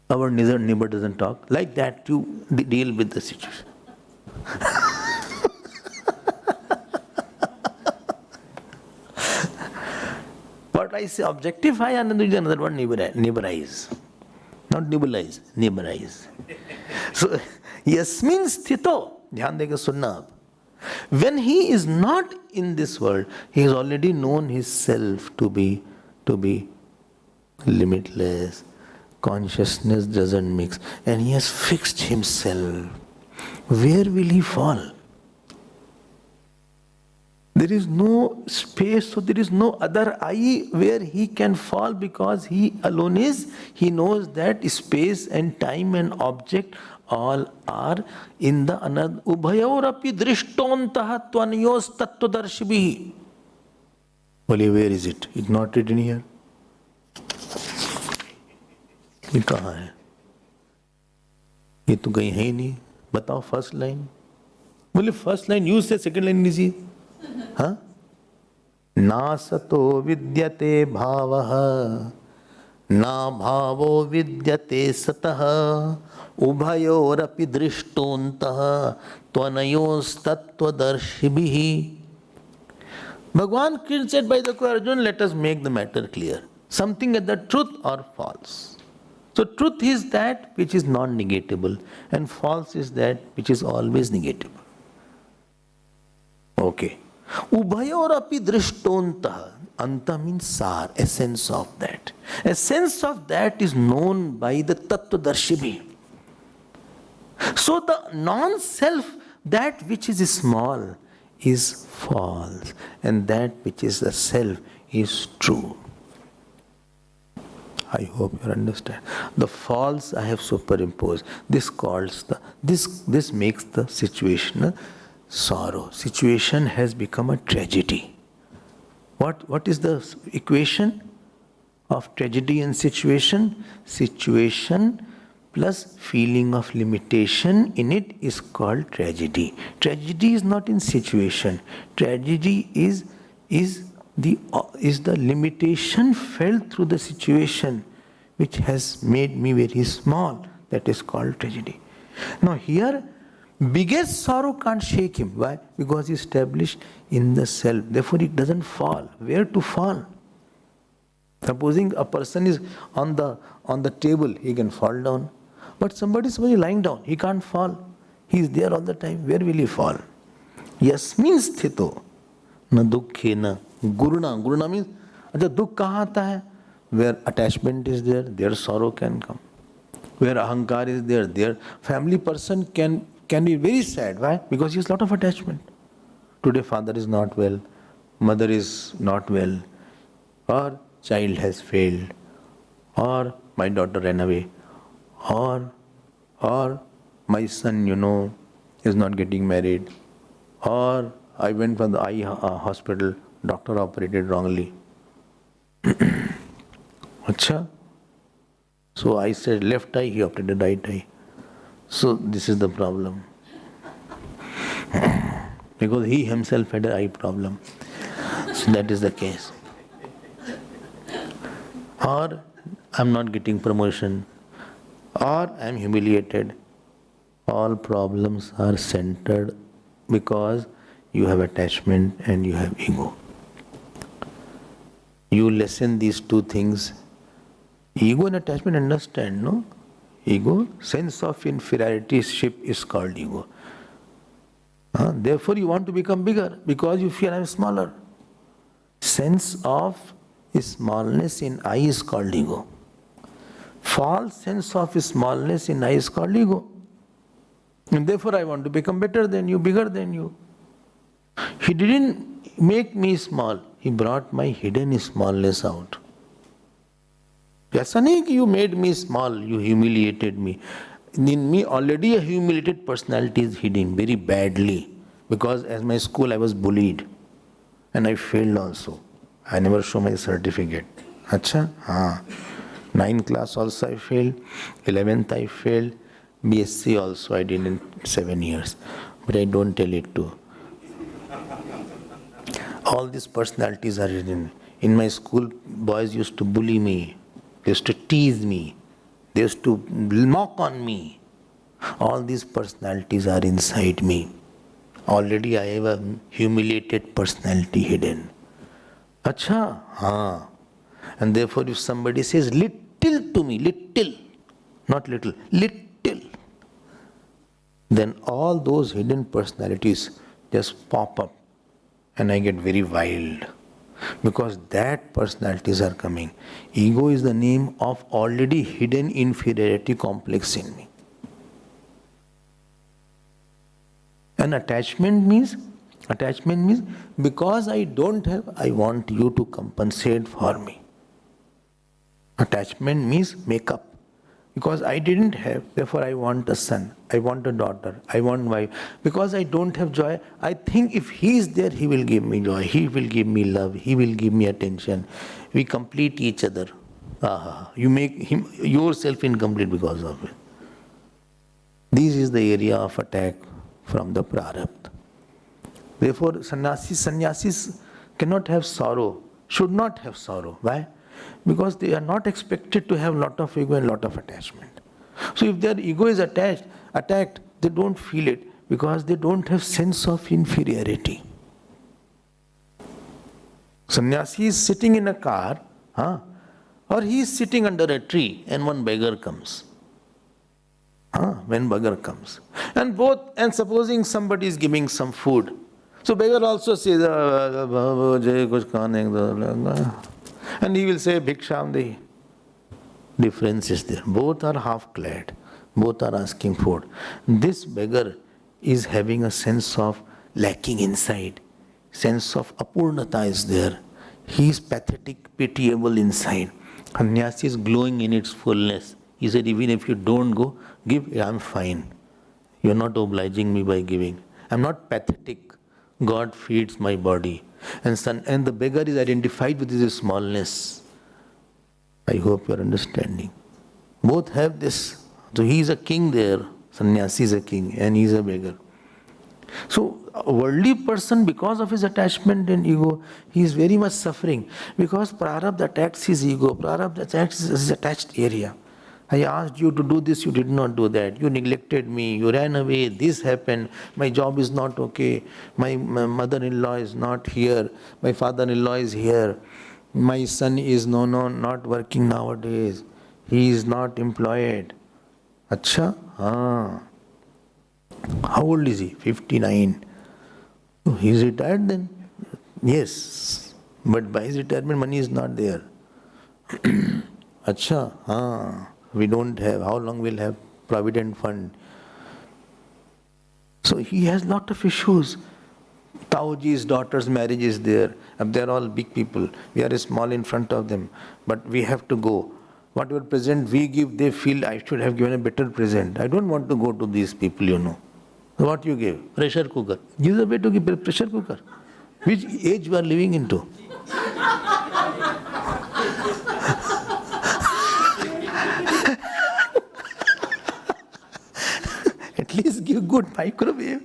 Our neighbor doesn't talk. Like that you deal with the situation. What I say, objectify, and another one, neighborize. Not nebulize, neighborize. So, yasmin sthito, dhyan deke sunna. When he is not in this world, he has already known his self to be limitless. Consciousness doesn't mix, and he has fixed himself. Where will he fall? There is no space, so there is no other I where he can fall, because he alone is. He knows that space and time and object all are in the anad. Ubhayorapi drishtontaha tvaniyos tattvadarshibhi. Only where is it? It's not written here. ये कहाँ है? ये तो कहीं है ही नहीं. बताओ first line. बोले फर्स्ट लाइन यूज से सेकंड लाइन लीजिए. हाँ? ना सतो विद्यते भावः ना भावो विद्यते सतः उभयोरपि दृष्टोन्तः त्वनयोस्तत्त्वदर्शिभिः. Bhagavan Krishna said by the Arjuna, let us make the matter clear. Something is the truth or false. So truth is that which is non-negatable, and false is that which is always negatable. Okay. Ubhayorapi drishtontaha. Anta means sar, essence of that. Essence of that is known by the tattvadarshibhi. So the non-self, that which is small, is false, and that which is the self is true. I hope you understand. The false I have superimposed. This makes the situation a sorrow. Situation has become a tragedy. What is the equation of tragedy and situation? Situation plus feeling of limitation in it is called tragedy. Tragedy is not in situation. Tragedy is the limitation felt through the situation which has made me very small. That is called tragedy. Now here, biggest sorrow can't shake him. Why? Because he is established in the self. Therefore, it doesn't fall. Where to fall? Supposing a person is on the table, he can fall down. But somebody is lying down, he can't fall. He is there all the time. Where will he fall? Yasmin sthito na dukkhena guruna. Guruna means, dukh kahan aata hai? Where attachment is there, there sorrow can come. Where ahankar is there, there family person can be very sad. Why? Because he has a lot of attachment. Today father is not well, mother is not well, or child has failed, or my daughter ran away, or my son, is not getting married, or I went for the eye hospital, doctor operated wrongly. Achha? So I said left eye, he operated right eye. So this is the problem. Because he himself had an eye problem. So that is the case. Or I'm not getting promotion, or I'm humiliated. All problems are centered because you have attachment and you have ego. You lessen these two things. Ego and attachment, understand, no? Ego, sense of inferiority-ship is called ego. Therefore you want to become bigger because you feel I'm smaller. Sense of smallness in I is called ego. False sense of smallness in I is called ego. And therefore I want to become better than you, bigger than you. He didn't make me small. He brought my hidden smallness out. ऐसा नहीं कि you made me small, you humiliated me. In me already a humiliated personality is hidden very badly, because as my school I was bullied and I failed also. I never show my certificate. Acha? Haan. 9th class also I failed, 11th I failed, BSc also I did in 7 years. But I don't tell it too. All these personalities are hidden. In my school, boys used to bully me. They used to tease me. They used to mock on me. All these personalities are inside me. Already I have a humiliated personality hidden. Acha? Haan. And therefore if somebody says little to me, little, not little, little, then all those hidden personalities just pop up and I get very wild. Because that personalities are coming. Ego is the name of already hidden inferiority complex in me. And attachment means because I don't have, I want you to compensate for me. Attachment means make up. Because I didn't have, therefore I want a son, I want a daughter, I want wife. Because I don't have joy, I think if he is there, he will give me joy, he will give me love, he will give me attention. We complete each other. You make him yourself incomplete because of it. This is the area of attack from the prarabdha. Therefore, sannyasis cannot have sorrow, should not have sorrow. Why? Because they are not expected to have lot of ego and lot of attachment. So if their ego is attacked, they don't feel it because they don't have sense of inferiority. Sannyasi is sitting in a car, or he is sitting under a tree and one beggar comes. When beggar comes. And supposing somebody is giving some food. So beggar also says, and he will say, Bhiksham Dehi. Difference is there. Both are half clad. Both are asking food. This beggar is having a sense of lacking inside. Sense of apurnata is there. He is pathetic, pitiable inside. Sannyasi is glowing in its fullness. He said, even if you don't go, give, I am fine. You are not obliging me by giving. I am not pathetic. God feeds my body. And the beggar is identified with his smallness. I hope you are understanding. Both have this. So he is a king there. Sannyasi is a king and he is a beggar. So a worldly person, because of his attachment and ego, he is very much suffering. Because prarabdha attacks his ego. Prarabdha attacks his attached area. I asked you to do this, you did not do that. You neglected me, you ran away, this happened, my job is not okay, my mother-in-law is not here, my father-in-law is here, my son is not working nowadays, he is not employed. Acha? How old is he? 59. Oh, he is retired then? Yes. But by his retirement money is not there. Acha? We don't have, how long we'll have provident fund? So he has lot of issues. Tauji's daughter's marriage is there. They're all big people. We are small in front of them. But we have to go. Whatever present we give, they feel I should have given a better present. I don't want to go to these people, you know. What you give? Pressure cooker. Give away to give pressure cooker. Which age you are living into? At least give good microwave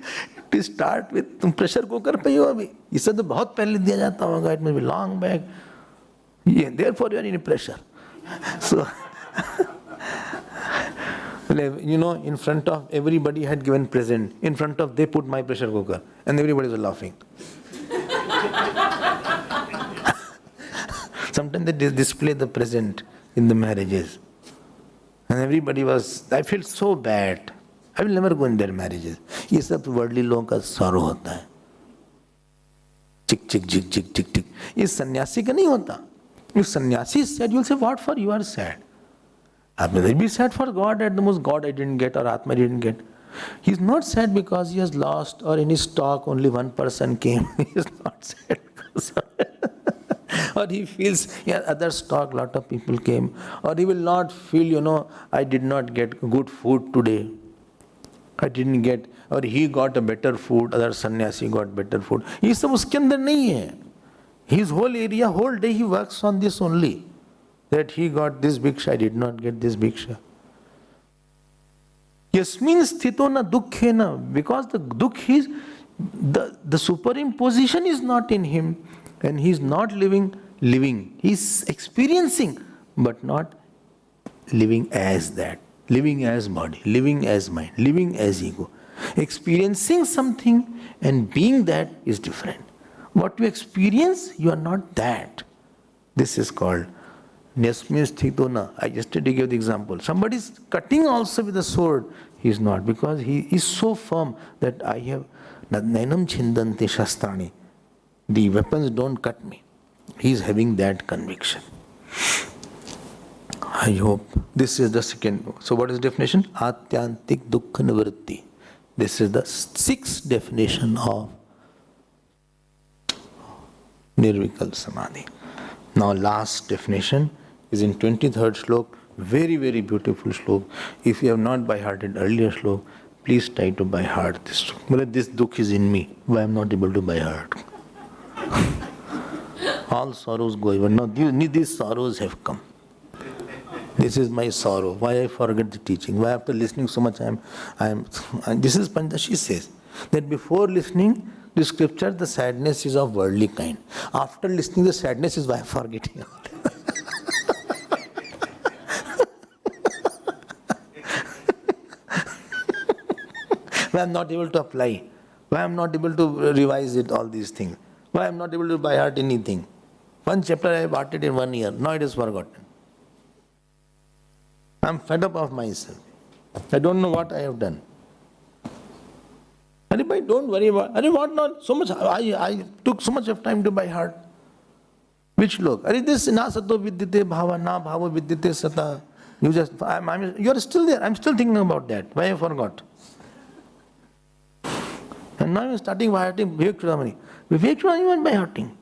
to start with. तुम pressure cooker पे हो अभी. इससे तो बहुत पहले दिया जाता होगा. It must be long back. Yeah, therefore you are in pressure. So, you know, in front of everybody had given present. In front of they put my pressure cooker, and everybody was laughing. Sometimes they display the present in the marriages, and everybody was. I feel so bad. I will never go in their marriages. ये सब worldly लोगों का sorrow होता है. Chick chick chick chick chick chick. ये सन्यासी का नहीं होता. If sannyasi is sad, you will say, what for you are sad? I may be sad for God, at the most God I didn't get or Atma didn't get. He is not sad because he has lost or in his stock only one person came. He is not sad because of it. Or he feels, yeah, others talk, lot of people came. Or he will not feel, I did not get good food today. I didn't get, or he got a better food, other sannyasi got better food. ये सब उसके अंदर नहीं है. His whole area, whole day he works on this only. That he got this bhiksha, I did not get this bhiksha. Yasmin sthito na dukkhena, because the dukh is, the superimposition is not in him, and he is not living. He is experiencing, but not living as that. Living as body, living as mind, living as ego. Experiencing something and being that is different. What you experience, you are not that. This is called Yasmin sthito na. I yesterday gave the example. Somebody is cutting also with a sword. He is not, because he is so firm that I have nainam chindante shastrani. The weapons don't cut me. He is having that conviction. I hope this is the second. So what is the definition? Atyantik dukkha nivritti. This is the sixth definition of Nirvikalp Samadhi. Now last definition is in 23rd slok. Very, very beautiful slok. If you have not by hearted earlier slok, please try to by heart this slok. Well, this dukh is in me. Why I am not able to by heart? All sorrows go away. Now these sorrows have come. This is my sorrow. Why I forget the teaching? Why after listening so much this is Pandashi says that before listening the scripture, the sadness is of worldly kind. After listening, the sadness is why I'm forgetting. Why I'm not able to apply. Why I'm not able to revise it, all these things. Why I'm not able to by heart anything. One chapter I have hearted in 1 year. Now it is forgotten. I'm fed up of myself. I don't know what I have done. Anybody, don't worry about what not so much. I took so much of time to by heart. Which log? This na sato vidyate bhava, na bhava vidyate sata. You are still there. I'm still thinking about that. Why I forgot? And now I'm starting by hearting Vivek Chudamani. Vivek Chudamani you want by hearting?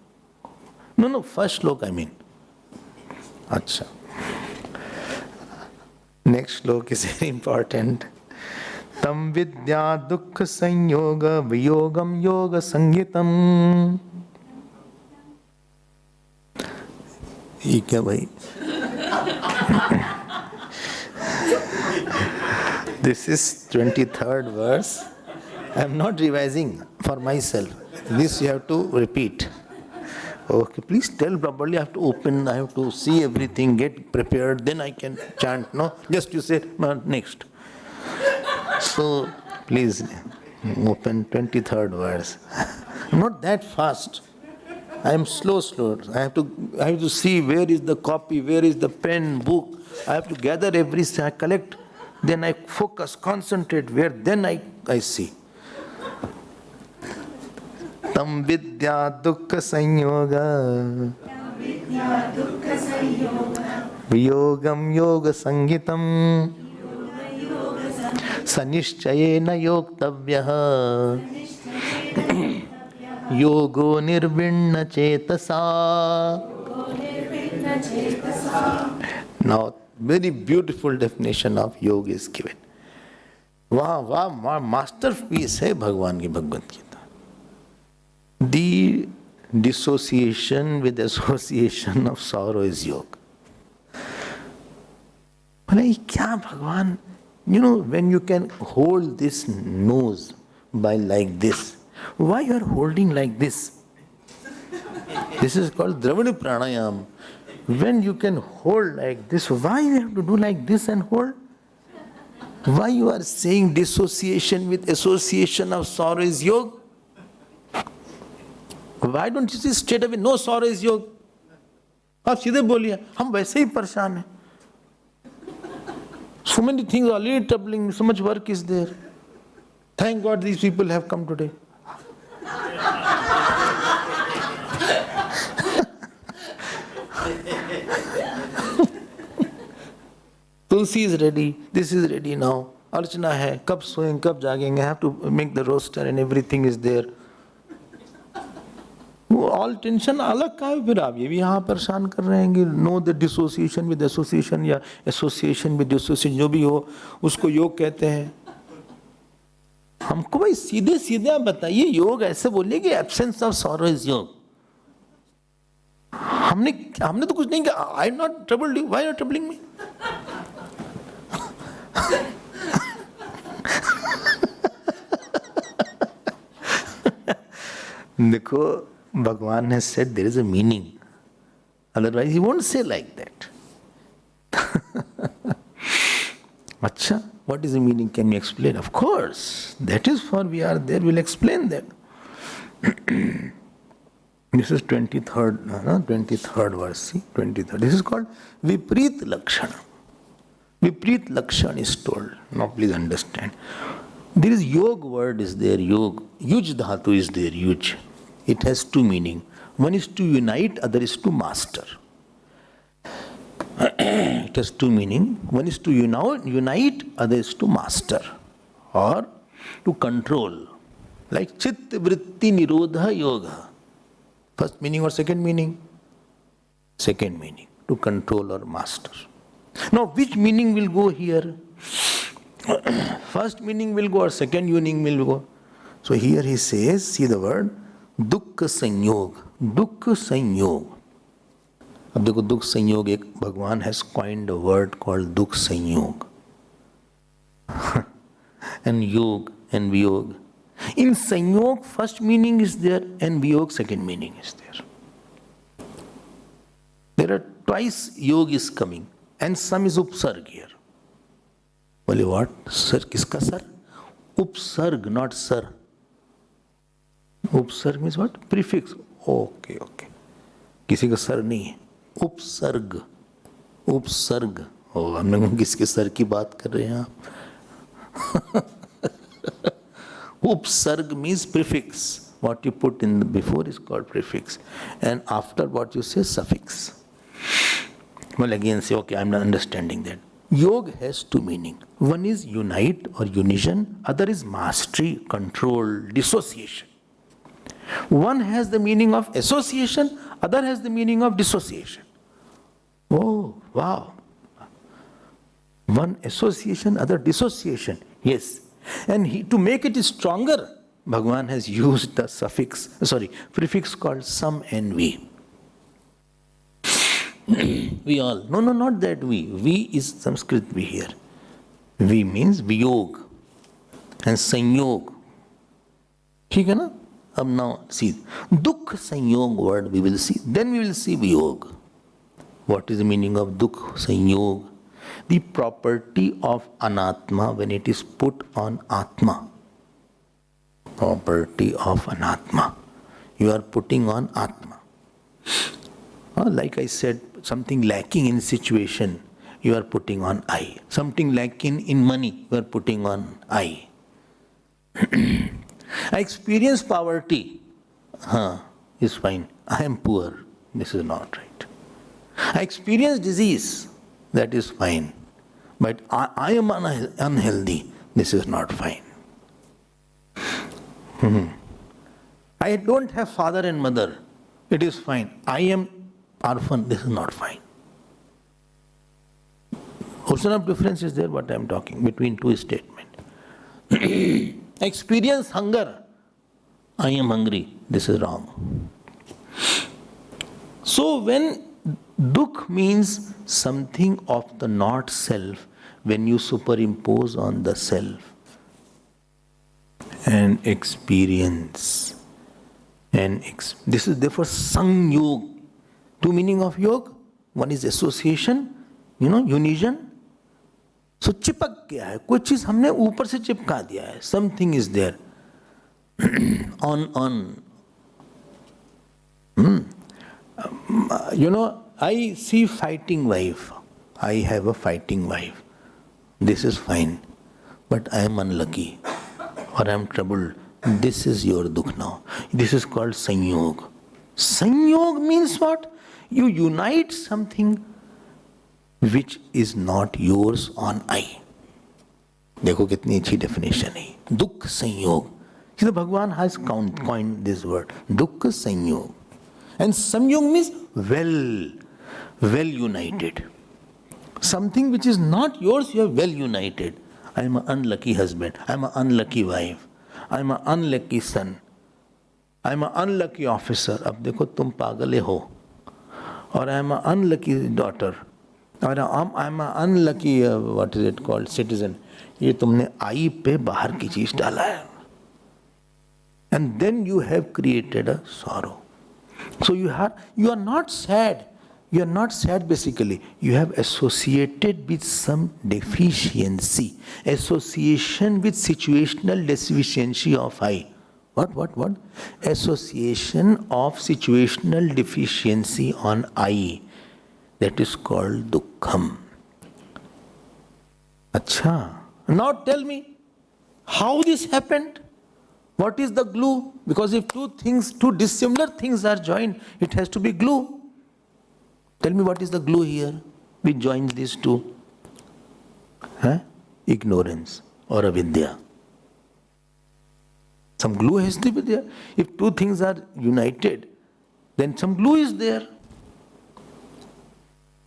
No, first slok I mean. Acha. Next slok is very important. Tam vidya dukkha sanyoga viyogam yoga sangitam. ये क्या भाई? This is 23rd verse. I am not revising for myself. This you have to repeat. Okay, please tell properly. I have to open, I have to see everything, get prepared, then I can chant. No, just you say next. So, please open 23rd verse. Not that fast. I am slow. I have to see where is the copy, where is the pen, book. I have to gather everything, I collect, then I focus, concentrate, where then I see. Tam vidya dukkha sanyoga viyogam yoga sangitam sanishchayena yoktavyaha yogo nirvinna chetasa. Now, very beautiful definition of yoga is given. वाह masterpiece है भगवान की Bhagavad Gita. The dissociation with association of sorrow is yoga. बोले क्या भगवान, when you can hold this nose by like this, why you are holding like this? This is called Dravana Pranayam. When you can hold like this, why you have to do like this and hold? Why you are saying dissociation with association of sorrow is yoga? Why don't you say straight away, no sorrow is yoga? आप सीधे बोलिए, हम वैसे ही परेशान हैं. So many things are already troubling me, so much work is there. Thank God these people have come today. Tulsi is ready, this is ready now. Archana hai, kab soyeng, kab jagenge, I have to make the roster and everything is there. All tension अलग का है, फिर आप ये भी यहाँ परेशान कर रहे हैं कि know the dissociation with association या एसोसिएशन विद डिसोसिएशन, जो भी हो उसको योग कहते हैं। हमको भाई सीधे सीधे आप बताइए, योग ऐसे बोलिए कि एब्सेंस ऑफ सॉरो इज योग। हमने तो कुछ नहीं किया। I am not troubled you, why are troubling me? देखो, भगवान ने said there is a meaning, otherwise he won't say like that. अच्छा, what is the meaning? Can you explain? Of course, that is for we are there, we'll explain that. This is 23rd verse, see, 23rd. This is called Vipreet Lakshana. Vipreet Lakshana is told. Now please understand. There is yog word is there, yog. Yuj dhatu is there, yuj. It has two meaning. One is to unite, other is to master. It has two meaning. One is to unite, other is to master or to control. Like Chit Vritti Nirodha Yoga. First meaning or second meaning? Second meaning, to control or master. Now which meaning will go here? First meaning will go or second meaning will go? So here he says, see the word, Dukkha Sanyog. Dukkha Sanyog. अब देखो, दुख संयोग, एक भगवान has coined a word called दुख संयोग and योग and वियोग. इन संयोग first meaning is there and वियोग second meaning is there. There are twice योग is coming and some is उपसर्ग हियर. बोले व्हाट सर, किसका सर? उपसर्ग, नॉट सर. उपसर्ग means what? Prefix. Okay okay, किसी का सर नहीं है. उपसर्ग, उपसर्ग. ओ, हमने कहा किसके सर की बात कर रहे हैं आप? उपसर्ग means prefix. What you put in before is called prefix, and after what you say suffix. Well, again say, okay, I'm not understanding that. Yoga has two meaning. One is unite or unition, other is mastery, control, dissociation. One has the meaning of association, other has the meaning of dissociation. Oh, wow. One association, other dissociation. Yes. And to make it stronger, Bhagavan has used the prefix called some and we. We all. No, not that we. We is Sanskrit we here. We means viyog and sanyog. ठीक है ना? अब now see, dukh sanyog word we will see. Then we will see viyog. What is the meaning of dukh sanyog? The property of anatma when it is put on atma. Property of anatma. You are putting on atma. Like I said, something lacking in situation, you are putting on I. Something lacking in money, you are putting on I. I experience poverty. Is fine. I am poor. This is not right. I experience disease. That is fine. But I am unhealthy. This is not fine. I don't have father and mother. It is fine. I am orphan. This is not fine. Ocean of difference is there, what I am talking, between two statements. Experience hunger. I am hungry. This is wrong. So when dukh means something of the not self, when you superimpose on the self and experience. This is therefore sang-yog. Two meaning of yoga. One is association, union. So चिपक गया है, कोई चीज हमने ऊपर से चिपका दिया है. Something is there. on. I see fighting wife. I have a fighting wife. This is fine. But I am unlucky. Or I am troubled. This is your dukh now. This is called sanyog. Sanyog means what? You unite something which is not yours on I. देखो कितनी अच्छी definition है. दुख संयोग. So Bhagavan has coined this word. Dukkha Sanyog. And samyog means well united. Something which is not yours, you are well united. I am an unlucky husband. I am an unlucky wife. I am an unlucky son. I am an unlucky officer. अब देखो तुम पागले हो. Or I am an unlucky daughter. Or I am an unlucky what is it called citizen. ये तुमने आई पे बाहर की चीज डाला है. And then you have created a sorrow. So you are not sad. You are not sad basically. You have associated with some deficiency. Association with situational deficiency of I. What? Association of situational deficiency on I. That is called dukkham. Acha. Now tell me, how this happened? What is the glue? Because if two dissimilar things are joined, it has to be glue. Tell me what is the glue here which joins these two? Ignorance or avidya. Some glue has to be there. If two things are united, then some glue is there.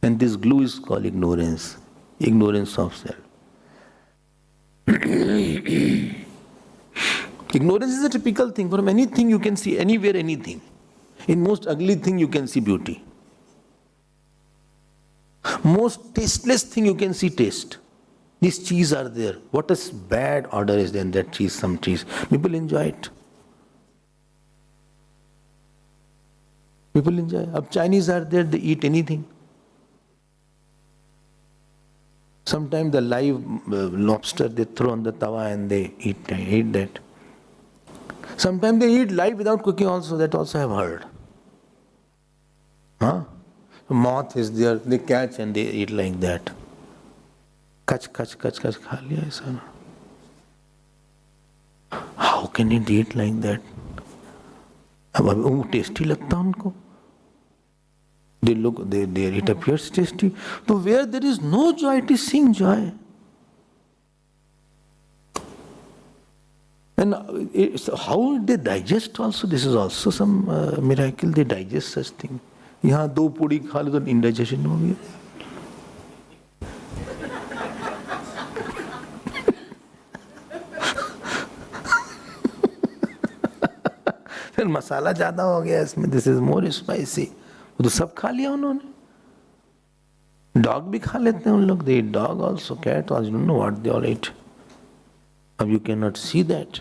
And this glue is called ignorance. Ignorance of self. Ignorance is a typical thing. From anything you can see anywhere, anything. In most ugly thing you can see beauty. Most tasteless thing you can see taste. These cheese are there. What a bad order is there in that cheese, some cheese. People enjoy it. People enjoy. Ab Chinese are there, they eat anything. Sometimes the live lobster they throw on the tawa and they eat that. Sometimes they eat live without cooking also, that also I have heard. Moth is there, they catch and they eat like that. Kach, खा लिया ऐसा ना. How can it eat like that? अब वो tasty लगता उनको. It appears tasty. So where there is no joy, it is seeing joy. And how they digest also, this is also some miracle, they digest such thing. यहाँ 2 पूड़ी खा लो तो indigestion हो गया. फिर मसाला ज्यादा हो गया इसमें, दिस इज मोर स्पाइसी. वो तो सब खा लिया उन्होंने. डॉग भी खा लेते हैं उन लोग. They dog also, cat also, don't know what they all eat. अब you can not see that.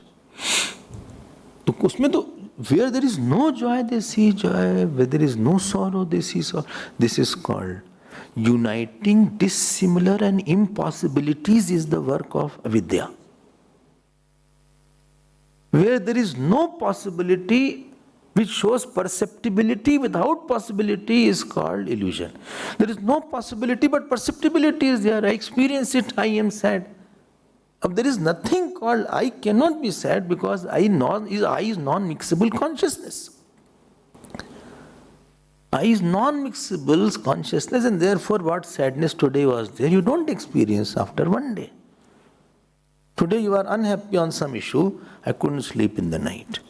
तो उसमें तो where there is no joy they see joy, where there is no sorrow they see sorrow. This is called uniting dissimilar and impossibilities is the work of avidya. Where there is no possibility which shows perceptibility without possibility is called illusion. There is no possibility but perceptibility is there. I experience it, I am sad. There is nothing called I cannot be sad because I is non-mixable consciousness. I is non-mixable consciousness, and therefore what sadness today was there, you don't experience after one day. Today you are unhappy on some issue, I couldn't sleep in the night.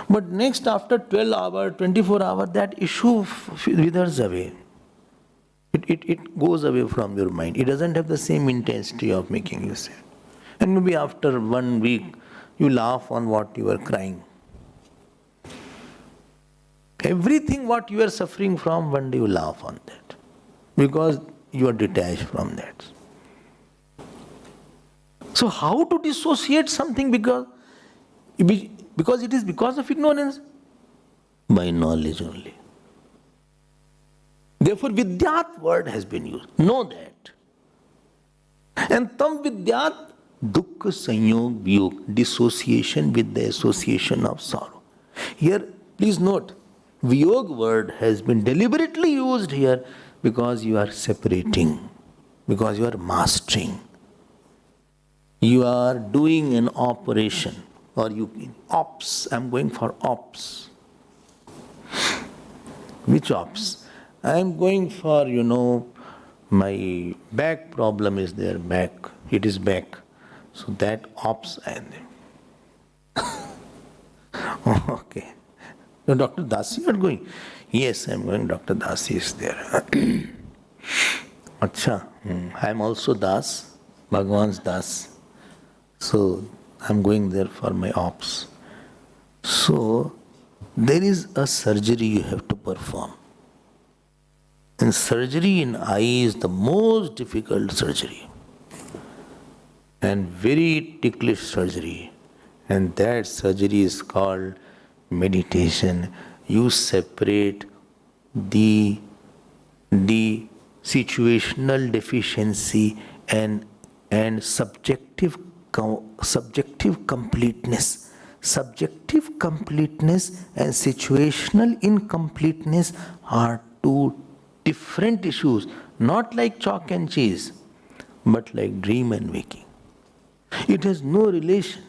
But next after 12 hours, 24 hours, that issue withers away. It goes away from your mind. It doesn't have the same intensity of making you sad. And maybe after 1 week, you laugh on what you were crying. Everything what you are suffering from, one day you laugh on that. Because you are detached from that. So how to dissociate something because it is because of ignorance? By knowledge only. Therefore, vidyat word has been used. Know that. And tam vidyat dukkha sanyog viyog, dissociation with the association of sorrow. Here, please note, viyog word has been deliberately used here because you are separating, because you are mastering. You are doing an operation, or ops. I am going for ops. Which ops? I am going for, my back problem is there, back. It is back. So that ops I am there. Okay. Dr. Dasi, you are going? Yes, I am going. Dr. Dasi is there. Acha, I am also Das, Bhagavan's Das. So I am going there for my ops. So there is a surgery you have to perform. And surgery in eye is the most difficult surgery. And very ticklish surgery. And that surgery is called meditation. You separate the situational deficiency and subjective completeness. Subjective completeness and situational incompleteness are two different issues, not like chalk and cheese, but like dream and waking. It has no relation.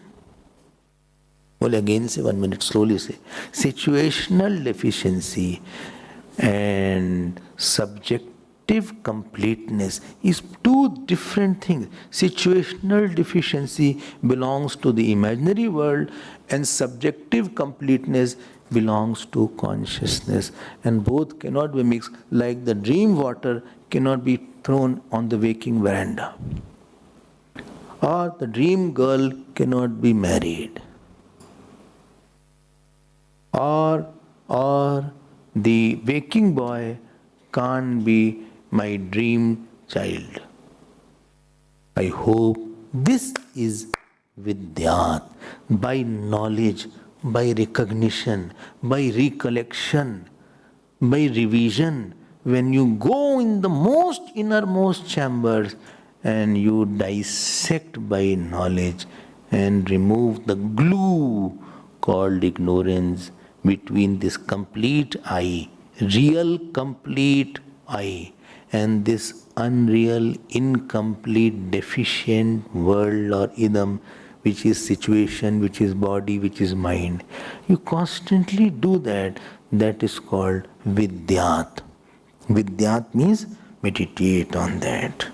Well, again say 1 minute, slowly say. Situational deficiency and subjective completeness is two different things. Situational deficiency belongs to the imaginary world and subjective completeness belongs to consciousness. And both cannot be mixed, like the dream water cannot be thrown on the waking veranda. Or the dream girl cannot be married. Or the waking boy can't be my dream child. I hope this is Vidyat, by knowledge, by recognition, by recollection, by revision. When you go in the most innermost chambers and you dissect by knowledge and remove the glue called ignorance between this complete I, real complete I, and this unreal, incomplete, deficient world or idam, which is situation, which is body, which is mind. You constantly do that. That is called Vidyat. Vidyat means meditate on that.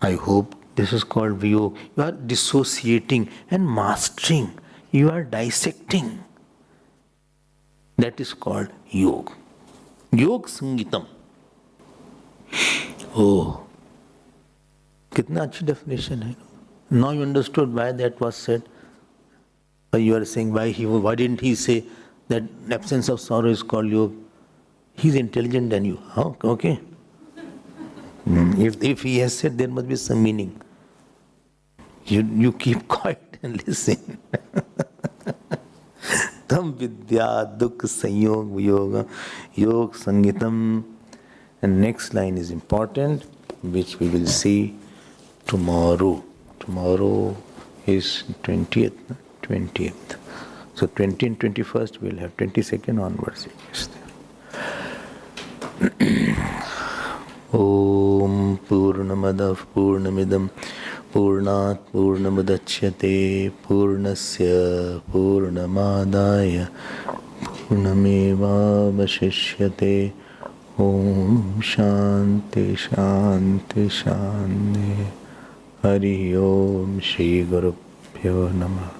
I hope this is called Viyog. You are dissociating and mastering. You are dissecting. That is called Yog. Yog Sangitam. Oh, कितना अच्छी definition है. Now you understood why that was said. You are saying why didn't he say that absence of sorrow is called Yog? He's intelligent than you. Oh, okay. If he has said, there must be some meaning. You keep quiet and listen. Tam vidya dukh sanyog yoga yog sangitam. And next line is important, which we will see tomorrow. Tomorrow is 20th. So 20 and 21st we'll have, 22nd onwards. Om Purnamadav Purnamidam Purnat Purnamudachyate Purnasya Purnamadaya Purnameva Vashishyate. Om Shanti Shanti Shanti. Hari Om Shri Gurubhyo Namah.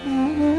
Mm-hmm.